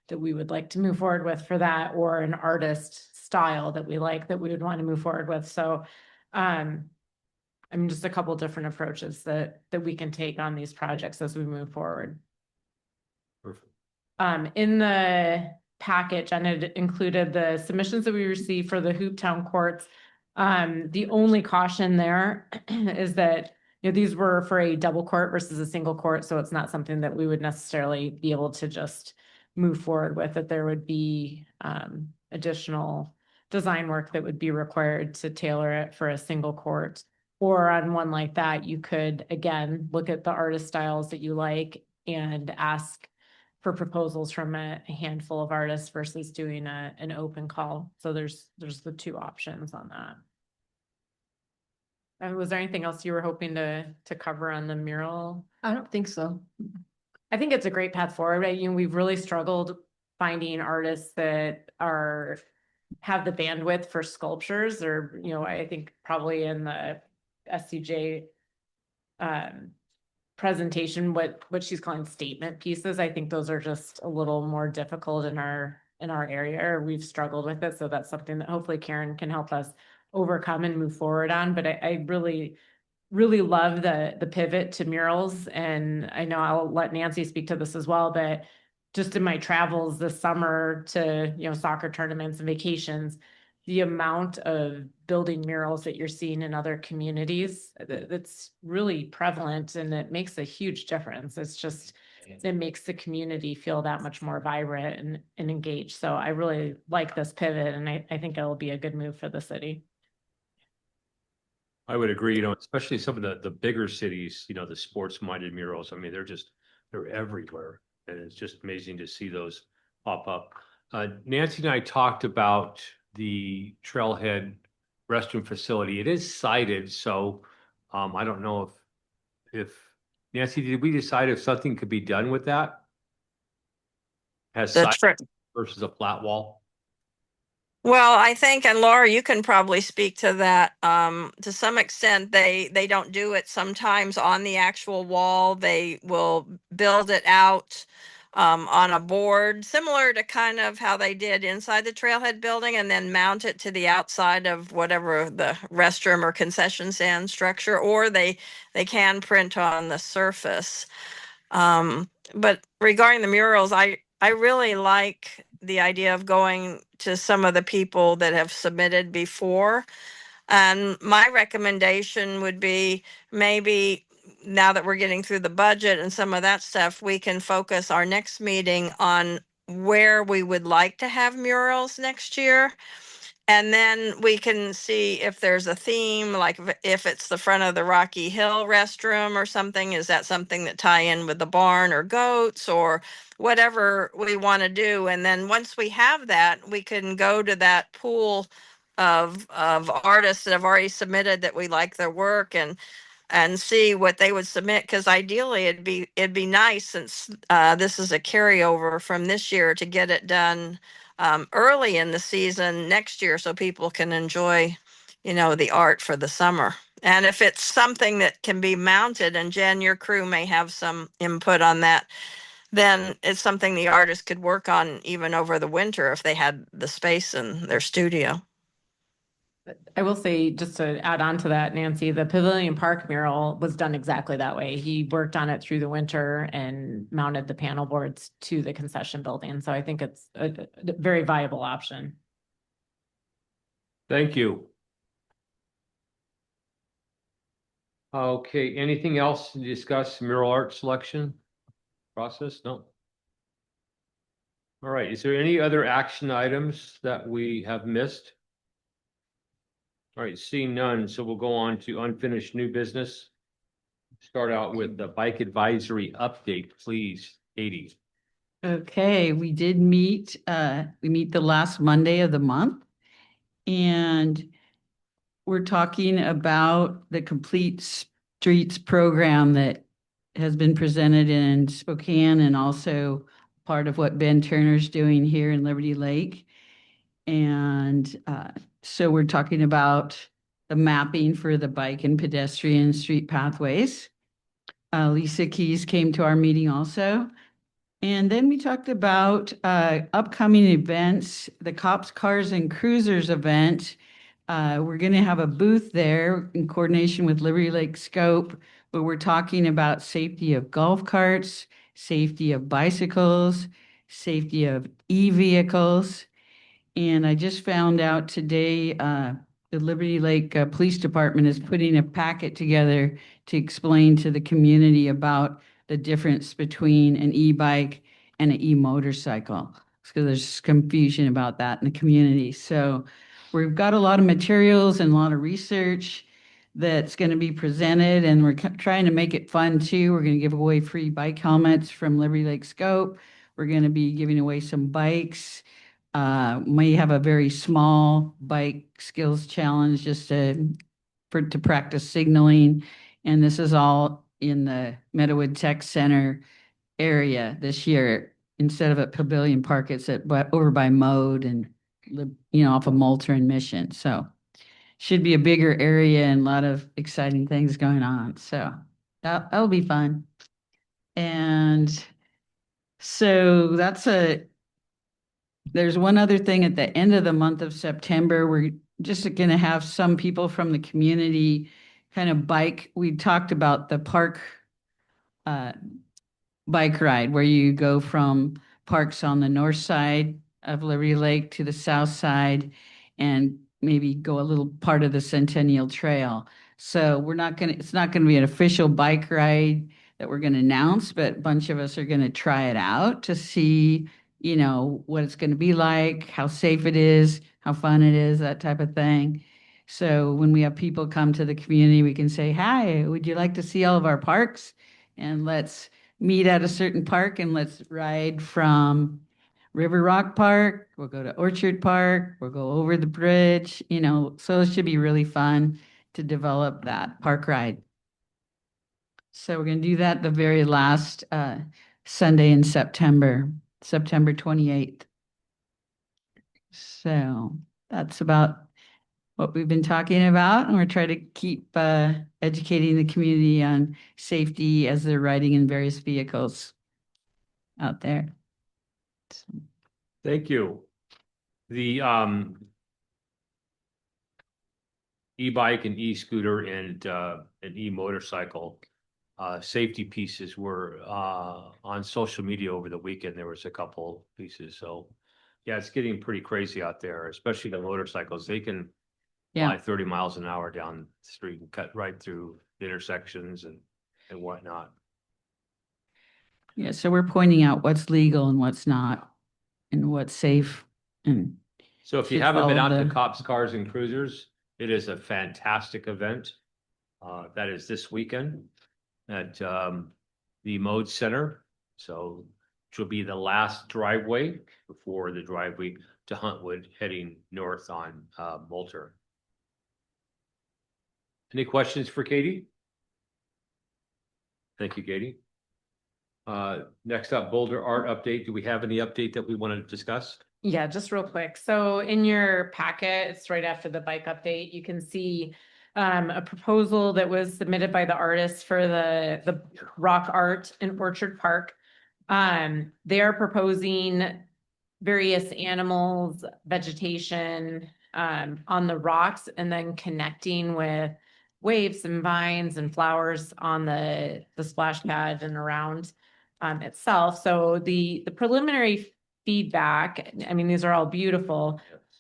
we would like to move forward with for that, or an artist style that we like that we would want to move forward with. So I mean, just a couple different approaches that we can take on these projects as we move forward. Perfect. In the package, and it included the submissions that we received for the Hooptown courts. The only caution there is that, you know, these were for a double court versus a single court, so it's not something that we would necessarily be able to just move forward with, that there would be additional design work that would be required to tailor it for a single court. Or on one like that, you could, again, look at the artist styles that you like and ask for proposals from a handful of artists versus doing an open call. So there's the two options on that. And was there anything else you were hoping to cover on the mural? I don't think so. I think it's a great path forward. Right? You know, we've really struggled finding artists that have the bandwidth for sculptures, or, you know, I think probably in the SCJ presentation, what she's calling statement pieces, I think those are just a little more difficult in our area. We've struggled with it, so that's something that hopefully Karen can help us overcome and move forward on. But I really love the pivot to murals, and I know I'll let Nancy speak to this as well, but just in my travels this summer to, you know, soccer tournaments and vacations, the amount of building murals that you're seeing in other communities, that's really prevalent, and it makes a huge difference. It's just, it makes the community feel that much more vibrant and engaged. So I really like this pivot, and I think it'll be a good move for the city. I would agree, you know, especially some of the bigger cities, you know, the sports-minded murals. I mean, they're everywhere, and it's just amazing to see those pop up. Nancy and I talked about the Trailhead restroom facility. It is cited, so I don't know if Nancy, did we decide if something could be done with that? Has side versus a flat wall? Well, I think, and Laura, you can probably speak to that. To some extent, they don't do it sometimes on the actual wall. They will build it out on a board, similar to kind of how they did inside the Trailhead building, and then mount it to the outside of whatever the restroom or concession stand structure, or they can print on the surface. But regarding the murals, I really like the idea of going to some of the people that have submitted before. And my recommendation would be, maybe now that we're getting through the budget and some of that stuff, we can focus our next meeting on where we would like to have murals next year. And then we can see if there's a theme, like if it's the front of the Rocky Hill restroom or something, is that something that tie in with the barn or goats or whatever we want to do. And then once we have that, we can go to that pool of artists that have already submitted that we like their work, and see what they would submit. Because ideally it'd be nice, since this is a carryover from this year, to get it done early in the season next year, so people can enjoy, you know, the art for the summer. And if it's something that can be mounted, and Jen, your crew may have some input on that, then it's something the artist could work on even over the winter if they had the space in their studio. I will say, just to add on to that, Nancy, the Pavilion Park mural was done exactly that way. He worked on it through the winter and mounted the panel boards to the concession building. So I think it's a very viable option. Thank you. Okay, anything else to discuss mural art selection process? No. All right, is there any other action items that we have missed? All right, seeing none, so we'll go on to unfinished new business. Start out with the bike advisory update, please, Katie. Okay, we did meet, we meet the last Monday of the month. And we're talking about the Complete Streets program that has been presented in Spokane and also part of what Ben Turner's doing here in Liberty Lake. And so we're talking about the mapping for the bike and pedestrian street pathways. Lisa Keys came to our meeting also. And then we talked about upcoming events, the Cops, Cars, and Cruisers event. We're going to have a booth there in coordination with Liberty Lake Scope, where we're talking about safety of golf carts, safety of bicycles, safety of e-vehicles. And I just found out today, the Liberty Lake Police Department is putting a packet together to explain to the community about the difference between an e-bike and an e-motorcycle. So there's confusion about that in the community. So we've got a lot of materials and a lot of research that's going to be presented, and we're trying to make it fun too. We're going to give away free bike helmets from Liberty Lake Scope. We're going to be giving away some bikes. May have a very small bike skills challenge just to practice signaling. And this is all in the Meadowood Tech Center area this year. Instead of at Pavilion Park, it's over by Mode and, off of Moulter and Mission. So should be a bigger area and a lot of exciting things going on. So that'll be fun. And so there's one other thing at the end of the month of September. We're just going to have some people from the community kind of bike. We talked about the park bike ride where you go from parks on the north side of Liberty Lake to the south side and maybe go a little part of the Centennial Trail. So it's not going to be an official bike ride that we're going to announce, but a bunch of us are going to try it out to see, what it's going to be like, how safe it is, how fun it is, that type of thing. So when we have people come to the community, we can say, hi, would you like to see all of our parks? And let's meet at a certain park and let's ride from River Rock Park. We'll go to Orchard Park. We'll go over the bridge, so it should be really fun to develop that park ride. So we're going to do that the very last Sunday in September 28th. So that's about what we've been talking about, and we're trying to keep educating the community on safety as they're riding in various vehicles out there. Thank you. The e-bike and e-scooter and an e-motorcycle safety pieces were on social media over the weekend. There was a couple pieces. So yeah, it's getting pretty crazy out there, especially the motorcycles. They can fly 30 miles an hour down the street and cut right through intersections and whatnot. Yeah, so we're pointing out what's legal and what's not and what's safe. And so if you should haven't been out follow to the- Cops, Cars, and Cruisers, it is a fantastic event. That is this weekend at the Mode Center. So which will be the last driveway before the driveway to Huntwood heading north on Moulter. Any questions for Katie? Thank you, Katie. Next up, Boulder Art update. Do we have any update that we want to discuss? Yeah, just real quick. So in your packet, it's right after the bike update, you can see a proposal that was submitted by the artists for the rock art in Orchard Park. They are proposing various animals, vegetation on the rocks, and then connecting with waves and vines and flowers on the splash pad and around itself. So the preliminary feedback, I mean, these are all beautiful,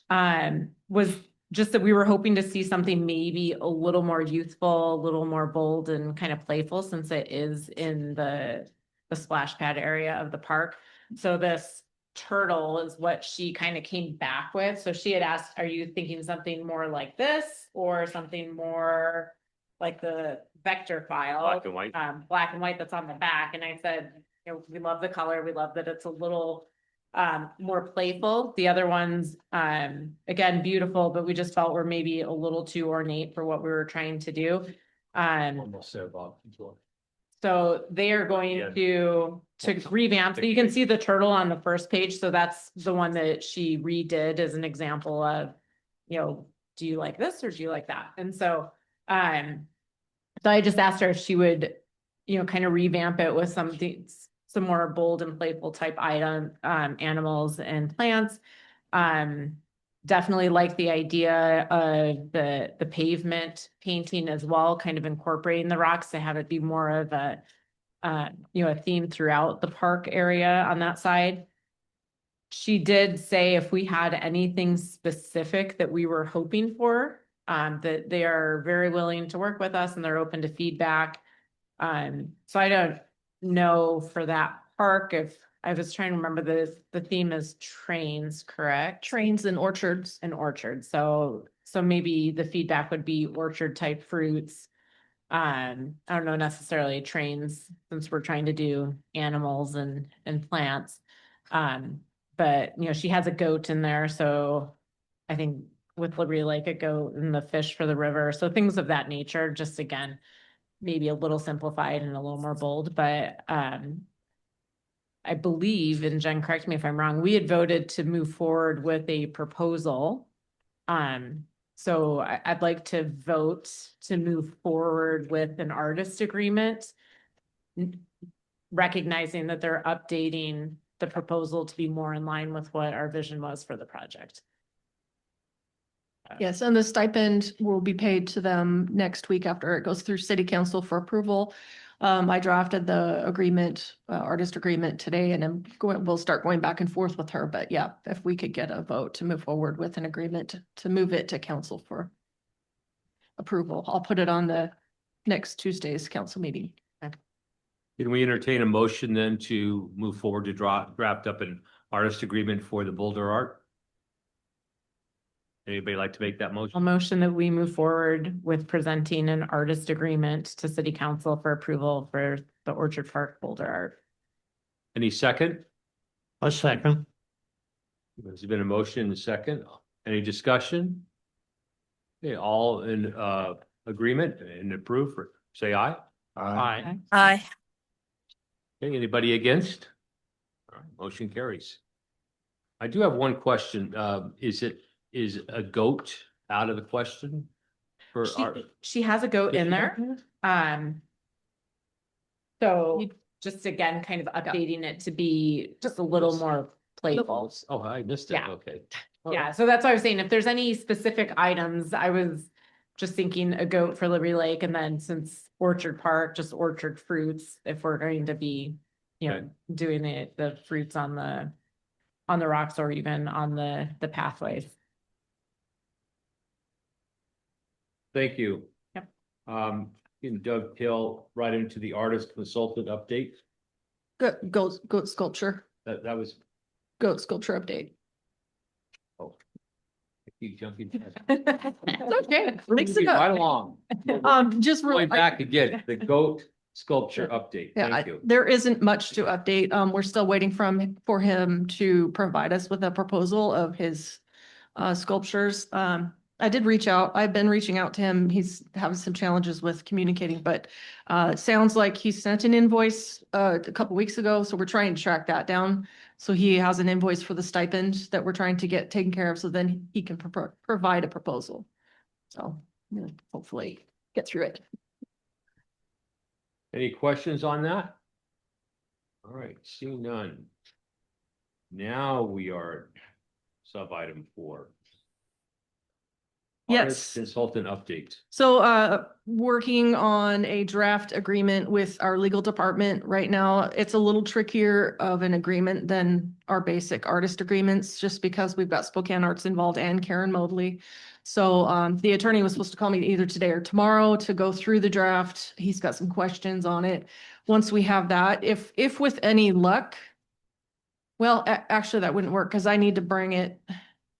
was just that we were hoping to see something maybe a little more youthful, a little more bold and kind of playful, since it is in the splash pad area of the park. So this turtle is what she kind of came back with. So she had asked, are you thinking something more like this or something more like the vector file? Black and white. Black and white that's on the back. And I said, you know, we love the color. We love that it's a little more playful. The other ones, again, beautiful, but we just felt were maybe a little too ornate for what we were trying to do. Almost there, Bob. So they are going Yeah. to revamp. So you can see the turtle on the first page. So that's the one that she redid as an example of, you know, do you like this or do you like that? And so I just asked her if she would, you know, kind of revamp it with some more bold and playful type animals and plants. Definitely like the idea of the pavement painting as well, kind of incorporating the rocks to have it be more of a, you know, a theme throughout the park area on that side. She did say if we had anything specific that we were hoping for, that they are very willing to work with us and they're open to feedback. So I don't know for that park if I was trying to remember the theme is trains, correct? Trains and orchards. And orchards. So maybe the feedback would be orchard type fruits. I don't know necessarily trains since we're trying to do animals and plants. But you know, she has a goat in there, so I think with Liberty Lake, a goat and the fish for the river. So things of that nature, just again, maybe a little simplified and a little more bold, but I believe, and Jen, correct me if I'm wrong, we had voted to move forward with a proposal. So I'd like to vote to move forward with an artist agreement, recognizing that they're updating the proposal to be more in line with what our vision was for the project. Yes, and the stipend will be paid to them next week after it goes through city council for approval. I drafted the agreement, artist agreement today, and we'll start going back and forth with her. But yeah, if we could get a vote to move forward with an agreement to move it to council for approval, I'll put it on the next Tuesday's council meeting. Can we entertain a motion then to move forward to draft up an artist agreement for the Boulder art? Anybody like to make that A motion? motion that we move forward with presenting an artist agreement to city council for approval for the Orchard Park Boulder art. Any second? A second. There's been a motion and a second. Any discussion? Okay, all in agreement and approve, say aye. Aye. Aye. Okay, anybody against? All right, motion carries. I do have one question. Is a goat out of the question? For our, She has a goat in there. So just again, kind of updating it to be just a little more playful. oh, I missed it. Yeah. Okay. Yeah, so that's why I was saying, if there's any specific items, I was just thinking a goat for Liberty Lake, and then since Orchard Park, just orchard fruits, if we're going to be, you know, Okay. doing the fruits on the rocks or even on the pathways. Thank you. Yep. You can dovetail right into the artist consultant update. Goat sculpture, That was, goat sculpture update. keep jumping. It's okay. Mix it Moving up. right along. Just real. Going back again, the goat sculpture update. Yeah, Thank you. there isn't much to update. We're still waiting for him to provide us with a proposal of his sculptures. I did reach out. I've been reaching out to him. He's having some challenges with communicating, but it sounds like he sent an invoice a couple weeks ago, so we're trying to track that down. So he has an invoice for the stipend that we're trying to get taken care of, so then he can provide a proposal. So hopefully get through it. Any questions on that? All right, seeing none. Now we are sub item 4. Artist Yes. Consultant update. So, working on a draft agreement with our legal department right now. It's a little trickier of an agreement than our basic artist agreements, just because we've got Spokane Arts involved and Karen Mobley. So, the attorney was supposed to call me either today or tomorrow to go through the draft. He's got some questions on it. Once we have that, if with any luck, well, actually, that wouldn't work because I need to bring it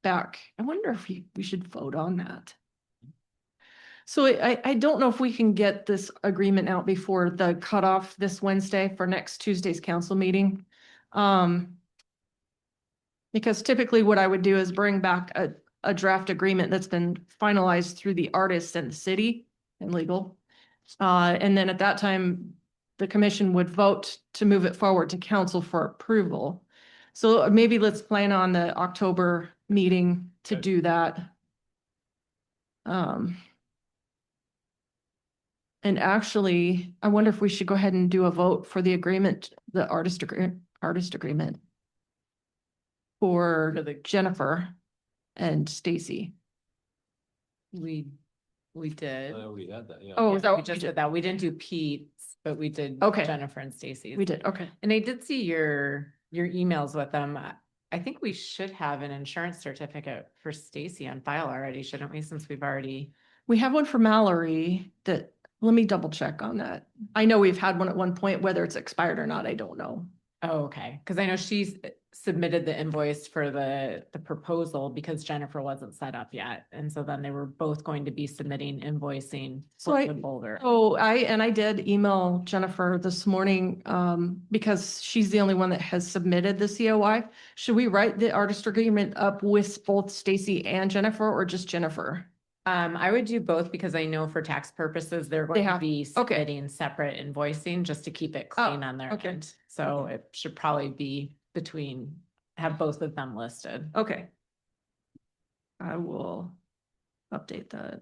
back. I wonder if we should vote on that. So I don't know if we can get this agreement out before the cutoff this Wednesday for next Tuesday's council meeting. Because typically what I would do is bring back a draft agreement that's been finalized through the artist and the city and legal. And then at that time, the commission would vote to move it forward to council for approval. So maybe let's plan on the October meeting to Okay. do that. And actually, I wonder if we should go ahead and do a vote for the agreement, the artist agreement for For the- Jennifer and Stacy. We did. We had that, yeah. Oh, Yeah, is that we what we just did? did that. We didn't do Pete's, but we did Okay. Jennifer and Stacy's. We did, okay. And I did see your emails with them. I think we should have an insurance certificate for Stacy on file already, shouldn't we? Since we've already. We have one for Mallory that, let me double check on that. I know we've had one at one point, whether it's expired or not, I don't know. Oh, okay. Because I know she's submitted the invoice for the proposal because Jennifer wasn't set up yet. And so then they were both going to be submitting invoicing So I- for Boulder. Oh, I did email Jennifer this morning, because she's the only one that has submitted the COI. Should we write the artist agreement up with both Stacy and Jennifer or just Jennifer? I would do both because I know for tax purposes, they're They going to have- be okay. submitting separate invoicing just to keep it clean on their okay. end. So it should probably be have both of them listed. Okay. I will update that.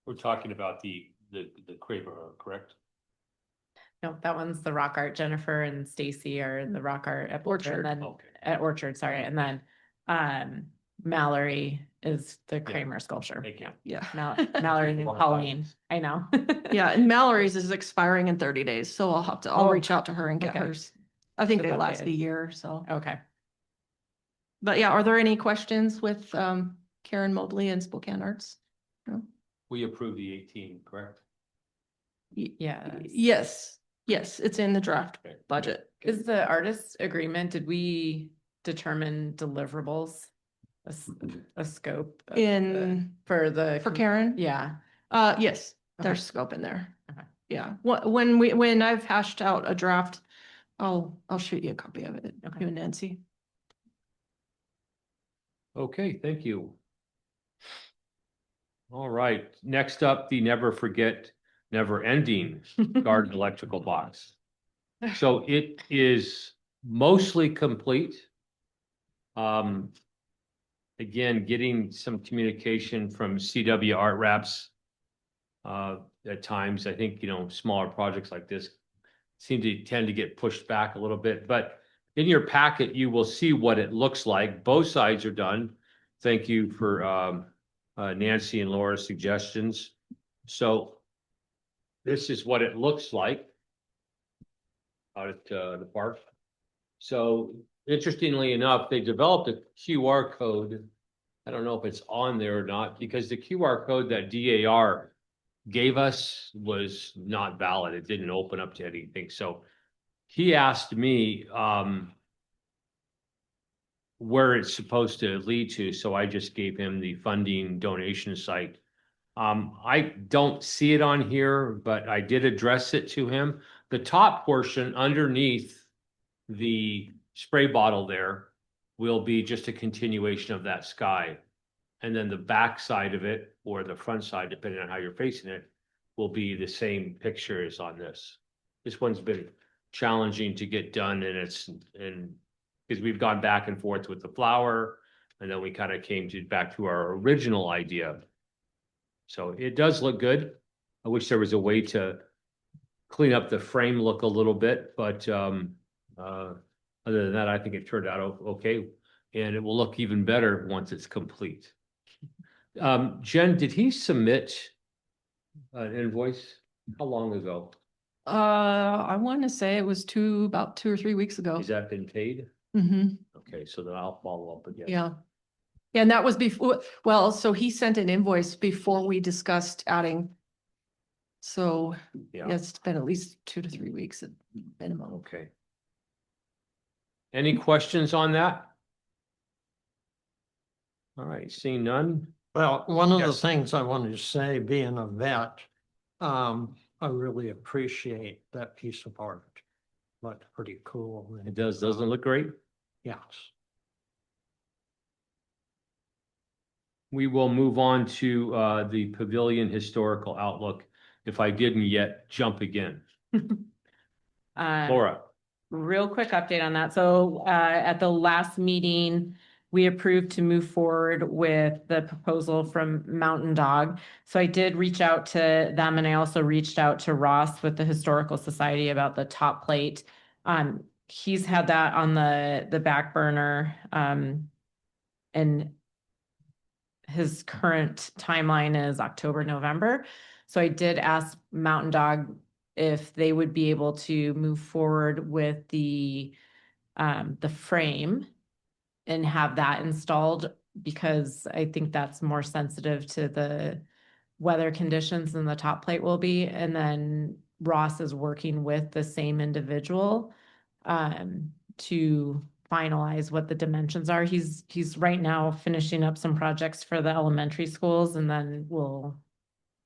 We're talking about the Kramer, correct? No, that one's the rock art. Jennifer and Stacy are the rock art at Orchard, Orchard. and then Okay. at Orchard, sorry, and then Mallory is the Kramer sculpture. Thank you. Yeah. Mallory and Pauline, I know. Yeah, and Mallory's is expiring in 30 days, so I'll Oh, reach out to her and get okay. hers. I think Good they last update. a year, so. Okay. But yeah, are there any questions with Karen Mobley and Spokane Arts? No? We approved the 18, correct? Yeah. Yes, it's in the draft Okay. budget. Is the artist agreement, did we determine deliverables? A scope? of for Karen? Yeah. Yes, Okay. there's scope in there. Okay. Yeah, when I've hashed out a draft, I'll shoot you a copy of it, Okay. you and Nancy. Okay, thank you. All right, next up, the never forget, never ending garden electrical box. So it is mostly complete. Again, getting some communication from CW Art Wraps. At times, I think, smaller projects like this seem to tend to get pushed back a little bit, but in your packet, you will see what it looks like. Both sides are done. Thank you for Nancy and Laura's suggestions. So this is what it looks like out at the park. So interestingly enough, they developed a QR code. I don't know if it's on there or not, because the QR code that DAR gave us was not valid. It didn't open up to anything. So he asked me where it's supposed to lead to. So I just gave him the funding donation site. I don't see it on here, but I did address it to him. The top portion underneath the spray bottle there will be just a continuation of that sky. And then the back side of it, or the front side, depending on how you're facing it, will be the same picture as on this. This one's been challenging to get done, and because we've gone back and forth with the flower, and then we kind of came back to our original idea. So it does look good. I wish there was a way to clean up the frame look a little bit, but other than that, I think it turned out okay. And it will look even better once it's complete. Jen, did he submit an invoice? How long ago? I want to say it was about 2 or 3 weeks ago. Has that been paid? Mm-hmm. Okay, so then I'll follow up again. Yeah. Yeah, and that was before, well, so he sent an invoice before we discussed adding. So Yeah, yeah, it's been at least 2 to 3 weeks at minimum. okay. Any questions on that? All right, seeing none. Well, one of the Yes. things I wanted to say, being a vet, I really appreciate that piece of art. Looked pretty cool. It doesn't it look great? Yes. We will move on to the Pavilion Historical Outlook. If I didn't yet, jump again. Laura, Real quick update on that. So at the last meeting, we approved to move forward with the proposal from Mountain Dog. So I did reach out to them, and I also reached out to Ross with the Historical Society about the top plate. He's had that on the back burner, and his current timeline is October, November. So I did ask Mountain Dog if they would be able to move forward with the frame and have that installed, because I think that's more sensitive to the weather conditions than the top plate will be. And then Ross is working with the same individual to finalize what the dimensions are. He's right now finishing up some projects for the elementary schools, and then we'll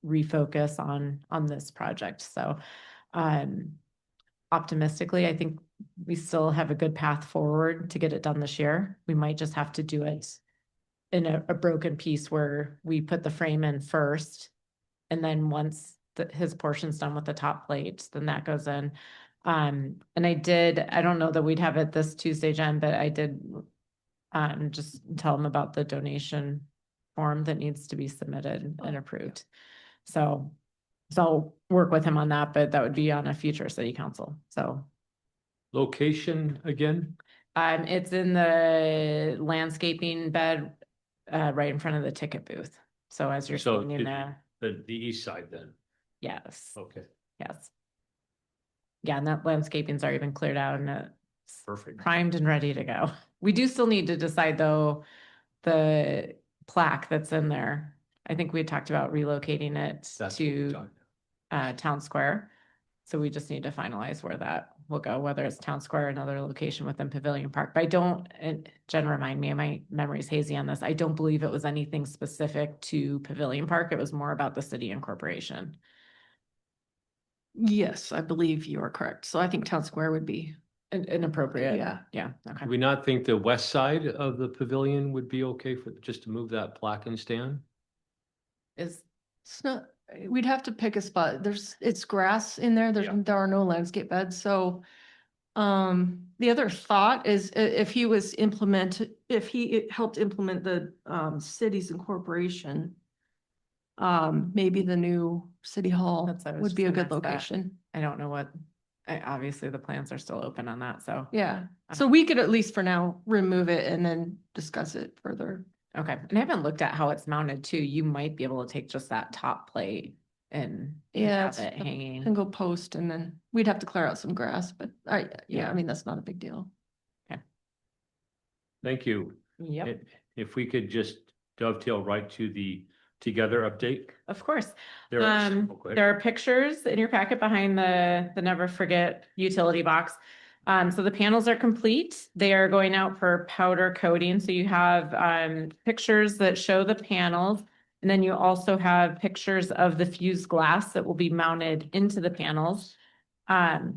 refocus on this project. So optimistically, I think we still have a good path forward to get it done this year. We might just have to do it in a broken piece where we put the frame in first, and then once his portion's done with the top plate, then that goes in. And I don't know that we'd have it this Tuesday, Jen, but I did just tell him about the donation form that needs to be submitted and approved. So I'll work with him on that, but that would be on a future city council. So location again? it's in the landscaping bed right in front of the ticket booth. So as you're So standing there, the east side then? yes, Okay, yes. Yeah, and that landscaping's already been cleared out and it's perfect. primed and ready to go. We do still need to decide though, the plaque that's in there. I think we had talked about relocating it That's what we're to talking Town Square. So we just need to finalize where that will go, whether it's Town Square or another location within Pavilion Park. But I don't, and Jen, remind me, my memory's hazy on this. I don't believe it was anything specific to Pavilion Park. It was more about the city and corporation. Yes, I believe you are correct. So I think Town Square would be, Inappropriate. yeah. Yeah, okay. Do we not think the west side of the pavilion would be okay for, just to move that plaque and stand? Is, It's not, we'd have to pick a spot. It's grass in there. Yeah. There are no landscape beds. So the other thought is if he helped implement the cities incorporation, maybe the new city hall That's what I was would just be a gonna good ask that. location. I don't know what, obviously the plans are still open on that, so. Yeah. So we could at least for now remove it and then discuss it further. Okay, and I haven't looked at how it's mounted too. You might be able to take just that top plate and Yeah, have it's it a hanging. single post and then we'd have to clear out some grass, but yeah, Yeah. I mean, that's not a big deal. Thank you. Yep, If we could just dovetail right to the Together update. of course. There it is. Real quick. There are pictures in your packet behind the Never Forget utility box. So the panels are complete. They are going out for powder coating. So you have pictures that show the panels. And then you also have pictures of the fused glass that will be mounted into the panels. So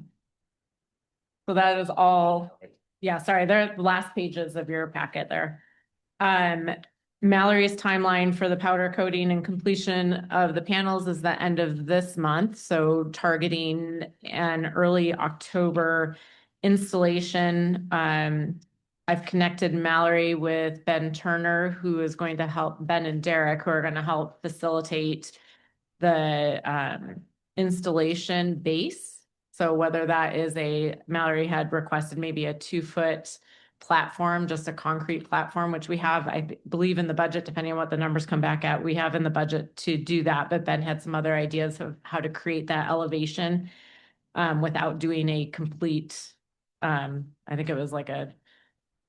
that is all, yeah, sorry, they're the last pages of your packet there. Mallory's timeline for the powder coating and completion of the panels is the end of this month. So targeting an early October installation. I've connected Mallory with Ben Turner, who is going to help, Ben and Derek, who are going to help facilitate the installation base. So whether that is Mallory had requested maybe a 2-foot platform, just a concrete platform, which we have, believe in the budget, depending on what the numbers come back at, we have in the budget to do that, but Ben had some other ideas of how to create that elevation without doing a complete, I think it was like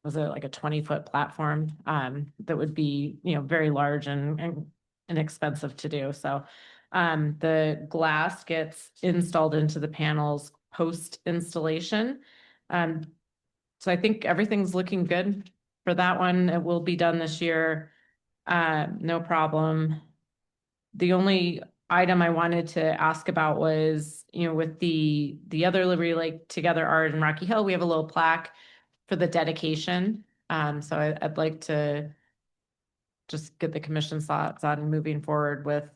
was it like a 20-foot platform that would be, very large and inexpensive to do. So the glass gets installed into the panels post installation. So I think everything's looking good for that one. It will be done this year. No problem. The only item I wanted to ask about was, with the other Liberty Lake Together Art in Rocky Hill, we have a little plaque for the dedication. So I'd like to just get the commission's thoughts on moving forward with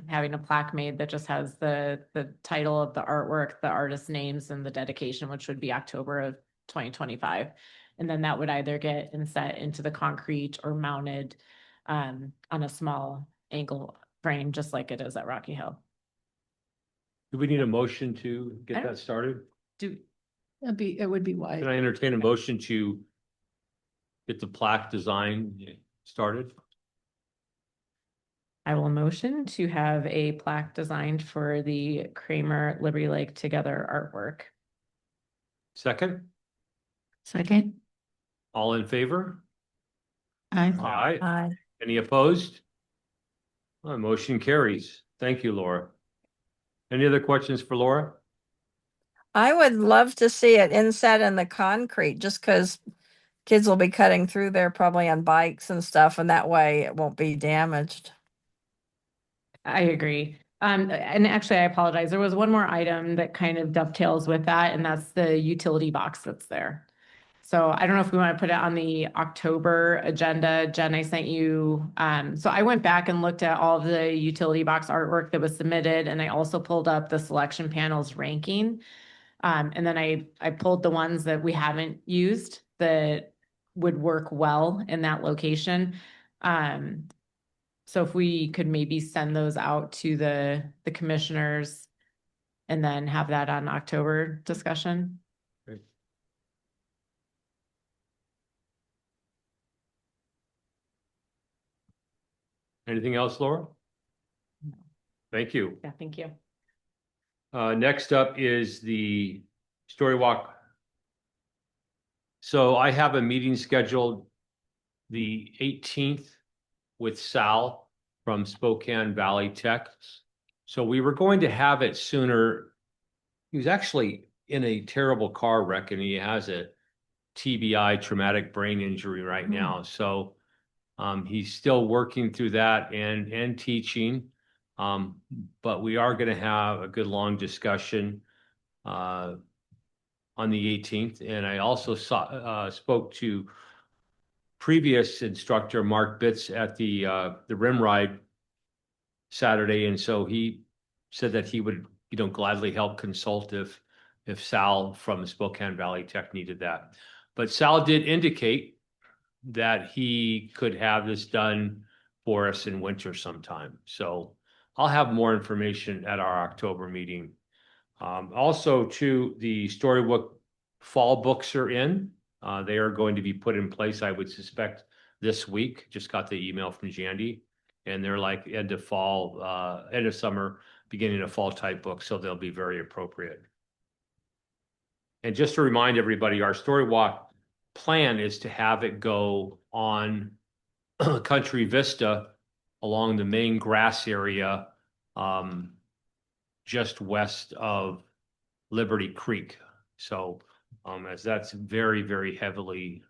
having a plaque made that just has the title of the artwork, the artist's names, and the dedication, which would be October of 2025. And then that would either get inset into the concrete or mounted on a small angle frame, just like it is at Rocky Hill. Do we need a motion to get that started? It would be Can wide. I entertain a motion to get the plaque design started? I will motion to have a plaque designed for the Kramer Liberty Lake Together artwork. Second, Second. all in favor? Aye. Aye. Any opposed? Motion carries. Thank you, Laura. Any other questions for Laura? I would love to see it inset in the concrete, just because kids will be cutting through there probably on bikes and stuff, and that way it won't be damaged. I agree. And actually, I apologize. There was one more item that kind of dovetails with that, and that's the utility box that's there. So I don't know if we want to put it on the October agenda. Jen, I sent you, so I went back and looked at all of the utility box artwork that was submitted, and I also pulled up the selection panel's ranking. And then I pulled the ones that we haven't used that would work well in that location. So if we could maybe send those out to the commissioners and then have that on October discussion. Great. Anything else, Laura? Thank you. Yeah, thank you. Next up is the Story Walk. So I have a meeting scheduled the 18th with Sal from Spokane Valley Tech. So we were going to have it sooner. He was actually in a terrible car wreck and he has a TBI, traumatic brain injury right now. So he's still working through that and teaching. But we are going to have a good long discussion on the 18th. And I also spoke to previous instructor Mark Bitz at the Rim Ride Saturday, and so he said that he would, gladly help consult if Sal from Spokane Valley Tech needed that. But Sal did indicate that he could have this done for us in winter sometime. So I'll have more information at our October meeting. Also, too, the Storybook fall books are in. They are going to be put in place, I would suspect, this week. Just got the email from Jandy, and they're like end of fall, end of summer, beginning of fall type books, so they'll be very appropriate. And just to remind everybody, our Story Walk plan is to have it go on Country Vista along the main grass area, just west of Liberty Creek. So as that's very, very heavily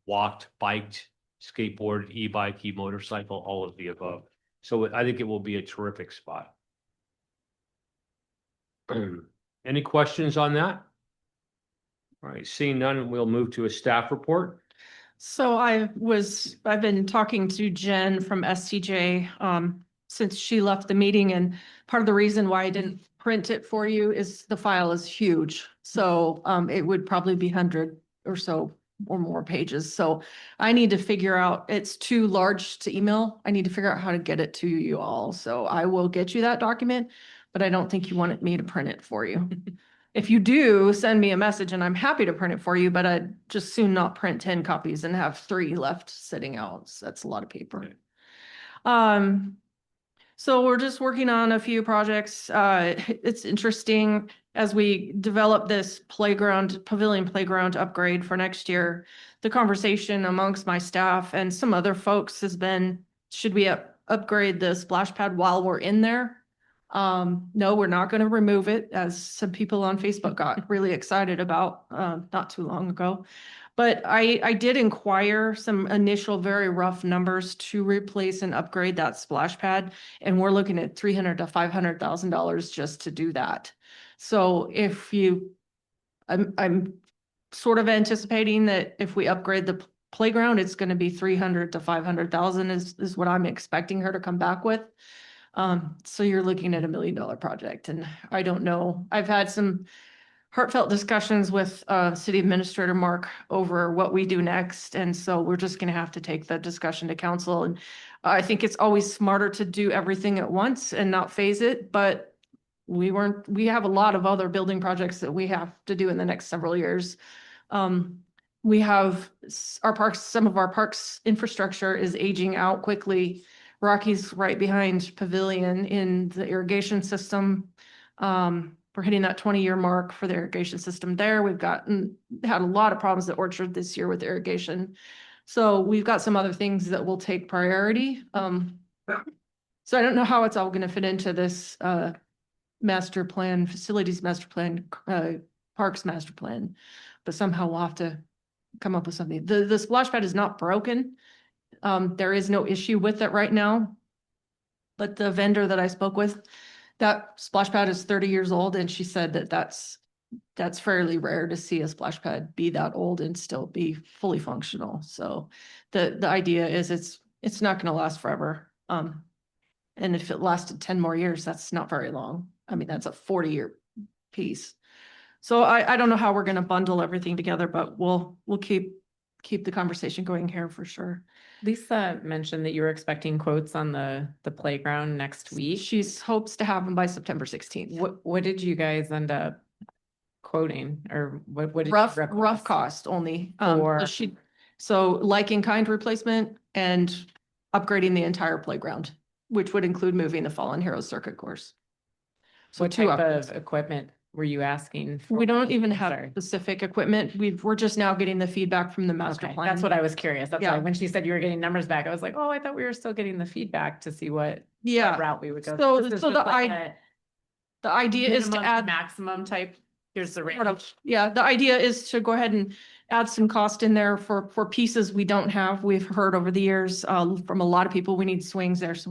walked, biked, skateboard, e-bike, e-motorcycle, all of the above. So I think it will be a terrific spot. Any questions on that? All right, seeing none, we'll move to a staff report. So I've been talking to Jen from STJ since she left the meeting, and part of the reason why I didn't print it for you is the file is huge. So it would probably be 100 or so or more pages. So I need to figure out, it's too large to email. I need to figure out how to get it to you all. So I will get you that document, but I don't think you wanted me to print it for you. if you do, send me a message and I'm happy to print it for you, but I'd just soon not print 10 copies and have 3 left sitting out. So that's a lot of paper. So we're just working on a few projects. It's interesting as we develop this pavilion playground upgrade for next year. The conversation amongst my staff and some other folks has been, should we upgrade the splash pad while we're in there? No, we're not going to remove it, as some people on Facebook got really excited about not too long ago. But I did inquire some initial very rough numbers to replace and upgrade that splash pad, and we're looking at $300,000 to $500,000 just to do that. So if you, I'm sort of anticipating that if we upgrade the playground, it's going to be 300 to 500,000 is what I'm expecting her to come back with. So you're looking at $1 million project, and I don't know. I've had some heartfelt discussions with City Administrator Mark over what we do next, and so we're just going to have to take the discussion to council. And I think it's always smarter to do everything at once and not phase it, but we have a lot of other building projects that we have to do in the next several years. We have our parks, some of our parks infrastructure is aging out quickly. Rocky's right behind Pavilion in the irrigation system. We're hitting that 20-year mark for the irrigation system there. We've had a lot of problems at Orchard this year with irrigation. So we've got some other things that will take priority. So I don't know how it's all going to fit into this master plan, facilities master plan, parks master plan, but somehow we'll have to come up with something. The splash pad is not broken. There is no issue with it right now. But the vendor that I spoke with, that splash pad is 30 years old, and she said that that's fairly rare to see a splash pad be that old and still be fully functional. So the idea is it's not going to last forever. And if it lasted 10 more years, that's not very long. I mean, that's a 40-year piece. So I don't know how we're going to bundle everything together, but we'll keep the conversation going here for sure. Lisa mentioned that you were expecting quotes on the playground next week. She's hopes to have them by September 16th. What did you guys end up quoting, or what did you Rough request? cost only. For- So like in kind replacement and upgrading the entire playground, which would include moving the Fallen Heroes circuit course. So What two type upgrades. of equipment were you asking for? We don't even have Sorry. specific equipment. We're just now getting the feedback from the master Okay, plan. that's what I was curious. That's Yeah. why when she said you were getting numbers back, I was like, oh, I thought we were still getting the feedback to see what Yeah. route we would go. So- This is so just the like The idea is to minimum add. maximum type. Here's the range. Sort of, yeah, the idea is to go ahead and add some cost in there for pieces we don't have. We've heard over the years from a lot of people, we need swings there. So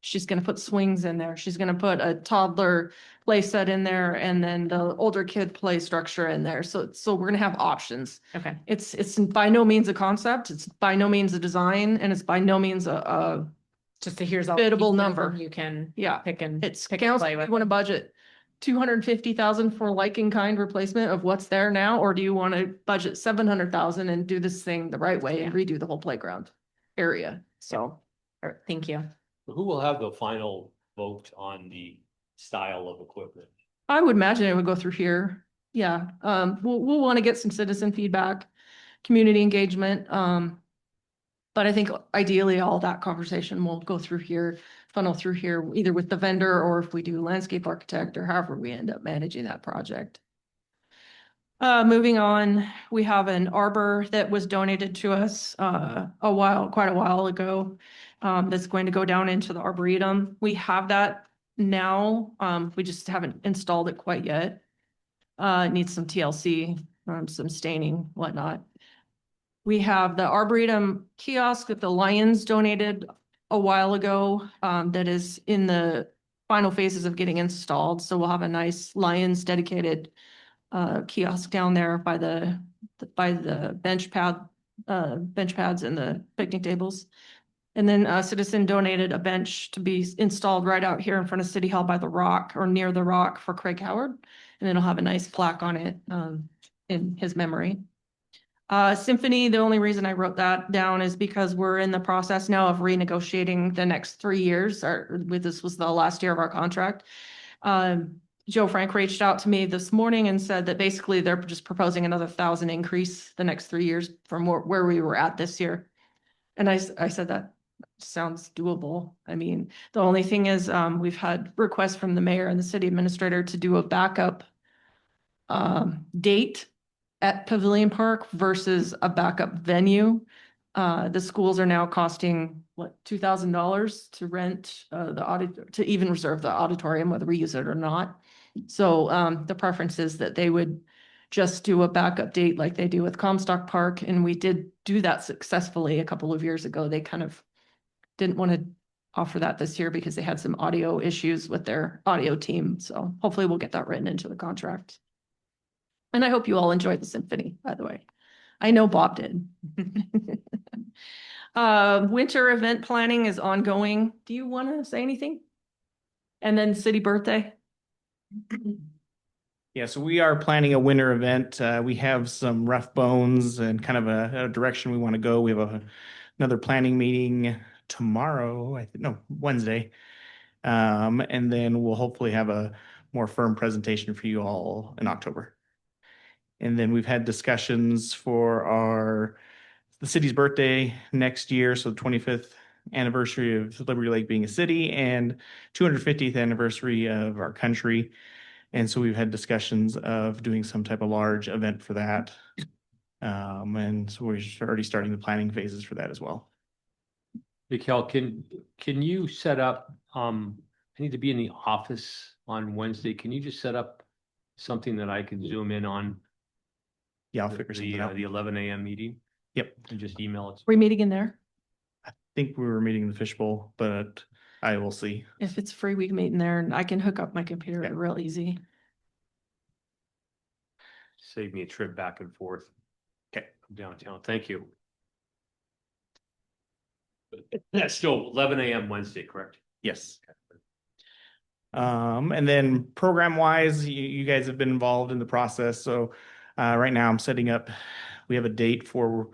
she's gonna put swings in there. She's gonna put a toddler play set in there and then the older kid play structure in there. So we're gonna have options. Okay. It's by no means a concept. It's by no means a design, and it's by no means a Just to here's all. the biddable pieces number. and You can yeah. pick and. It's pick and council, play do with. you want to budget 250,000 for like in kind replacement of what's there now, or do you want to budget 700,000 and do this thing the right way and redo the whole playground area? So All right, thank you. Who will have the final vote on the style of equipment? I would imagine it would go through here. Yeah, we'll want to get some citizen feedback, community engagement. But I think ideally all that conversation will go through here, funnel through here, either with the vendor or if we do landscape architect or however we end up managing that project. Moving on, we have an arbor that was donated to us quite a while ago. That's going to go down into the arboretum. We have that now. We just haven't installed it quite yet. It needs some TLC, some staining, whatnot. We have the Arboretum kiosk that the Lions donated a while ago, that is in the final phases of getting installed. So we'll have a nice Lions dedicated kiosk down there by the bench pads and the picnic tables. And then a citizen donated a bench to be installed right out here in front of City Hall by the rock or near the rock for Craig Howard. And then it'll have a nice plaque on it in his memory. Symphony, the only reason I wrote that down is because we're in the process now of renegotiating the next 3 years. This was the last year of our contract. Joe Frank reached out to me this morning and said that basically they're just proposing another 1,000 increase the next 3 years from where we were at this year. And I said that sounds doable. I mean, the only thing is, we've had requests from the mayor and the city administrator to do a backup date at Pavilion Park versus a backup venue. The schools are now costing, what, $2,000 to rent to even reserve the auditorium, whether we use it or not. So the preference is that they would just do a backup date like they do with Comstock Park. And we did do that successfully a couple of years ago. They kind of didn't want to offer that this year because they had some audio issues with their audio team. So hopefully we'll get that written into the contract. And I hope you all enjoyed the symphony, by the way. I know Bob did. Winter event planning is ongoing. Do you want to say anything? And then city birthday? Yeah, so we are planning a winter event. We have some rough bones and kind of a direction we want to go. We have another planning meeting tomorrow, Wednesday. And then we'll hopefully have a more firm presentation for you all in October. And then we've had discussions for the city's birthday next year, so the 25th anniversary of Liberty Lake being a city and 250th anniversary of our country. And so we've had discussions of doing some type of large event for that. And so we're already starting the planning phases for that as well. Mikhail, can you set up, I need to be in the office on Wednesday. Can you just set up something that I can zoom in on? Yeah, I'll figure something out. The 11 a.m. meeting? Yep. And just email it. We're meeting in there. I think we were meeting in the fishbowl, but I will see. If it's free, we can meet in there and I can hook up my computer real easy. Save me a trip back and forth. Okay, downtown. Thank you. That's still 11 a.m. Wednesday, correct? Yes. And then program wise, you guys have been involved in the process. So right now I'm setting up, we have a date for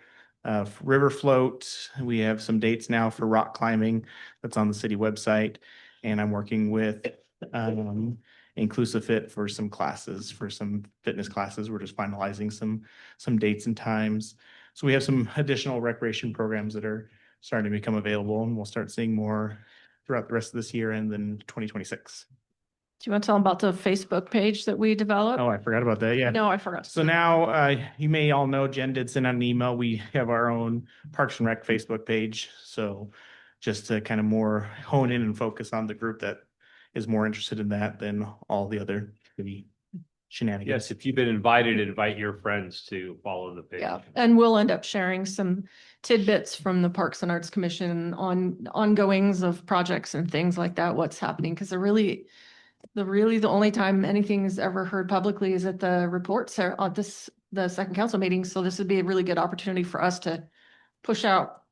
river float. We have some dates now for rock climbing that's on the city website. And I'm working with Inclusive Fit for some classes, for some fitness classes. We're just finalizing some dates and times. So we have some additional recreation programs that are starting to become available, and we'll start seeing more throughout the rest of this year and then 2026. Do you want to tell them about the Facebook page that we developed? Oh, I forgot about that. Yeah. No, I forgot. So now you may all know Jen did send out an email. We have our own Parks and Rec Facebook page. So just to kind of more hone in and focus on the group that is more interested in that than all the other shenanigans. Yes, if you've been invited, invite your friends to follow the page. Yeah, and we'll end up sharing some tidbits from the Parks and Arts Commission on ongoings of projects and things like that, what's happening, because the only time anything is ever heard publicly is at the reports on the second council meeting. So this would be a really good opportunity for us to push out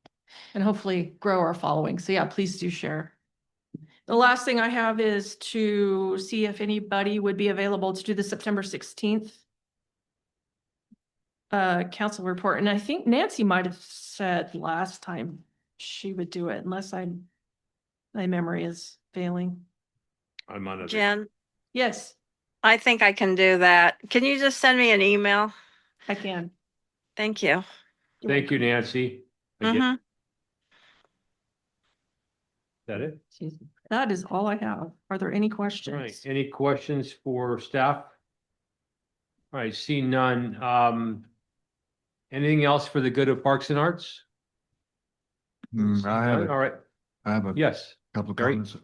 and hopefully grow our following. So yeah, please do share. The last thing I have is to see if anybody would be available to do the September 16th council report. And I think Nancy might have said last time she would do it, unless my memory is failing. I'm on it. Jen, Yes, I think I can do that. Can you just send me an email? I can. Thank you. Thank you, Nancy. Again, Mhm. is that it? That is all I have. Are there any All right, questions? any questions for staff? All right, seeing none. Anything else for the good of Parks and Arts? I have All right, a yes. couple of Gary? comments.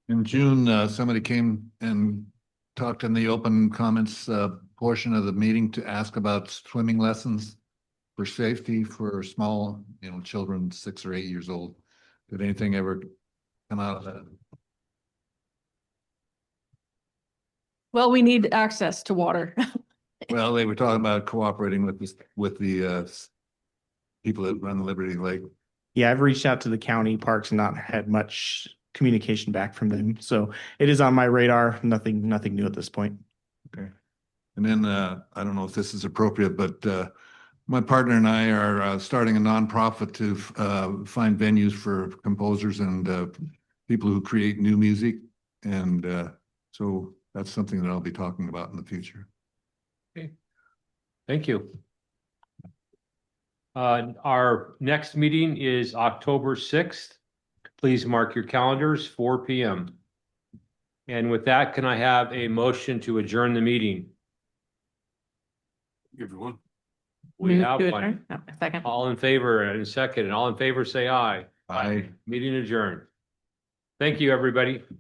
In June, somebody came and talked in the open comments portion of the meeting to ask about swimming lessons for safety for small, children 6 or 8 years old. Did anything ever come out of that? Well, we need access to water. Well, they were talking about cooperating with the people that run Liberty Lake. Yeah, I've reached out to the county parks and not had much communication back from them. So it is on my radar. Nothing new at this point. Okay. And then I don't know if this is appropriate, but my partner and I are starting a nonprofit to find venues for composers and people who create new music. And so that's something that I'll be talking about in the future. Thank you. Our next meeting is October 6th. Please mark your calendars, 4 p.m. And with that, can I have a motion to adjourn the meeting? Everyone. We Move have to one. adjourn? No, second. All in favor and second, and all in favor say aye. Aye. Meeting adjourned. Thank you, everybody.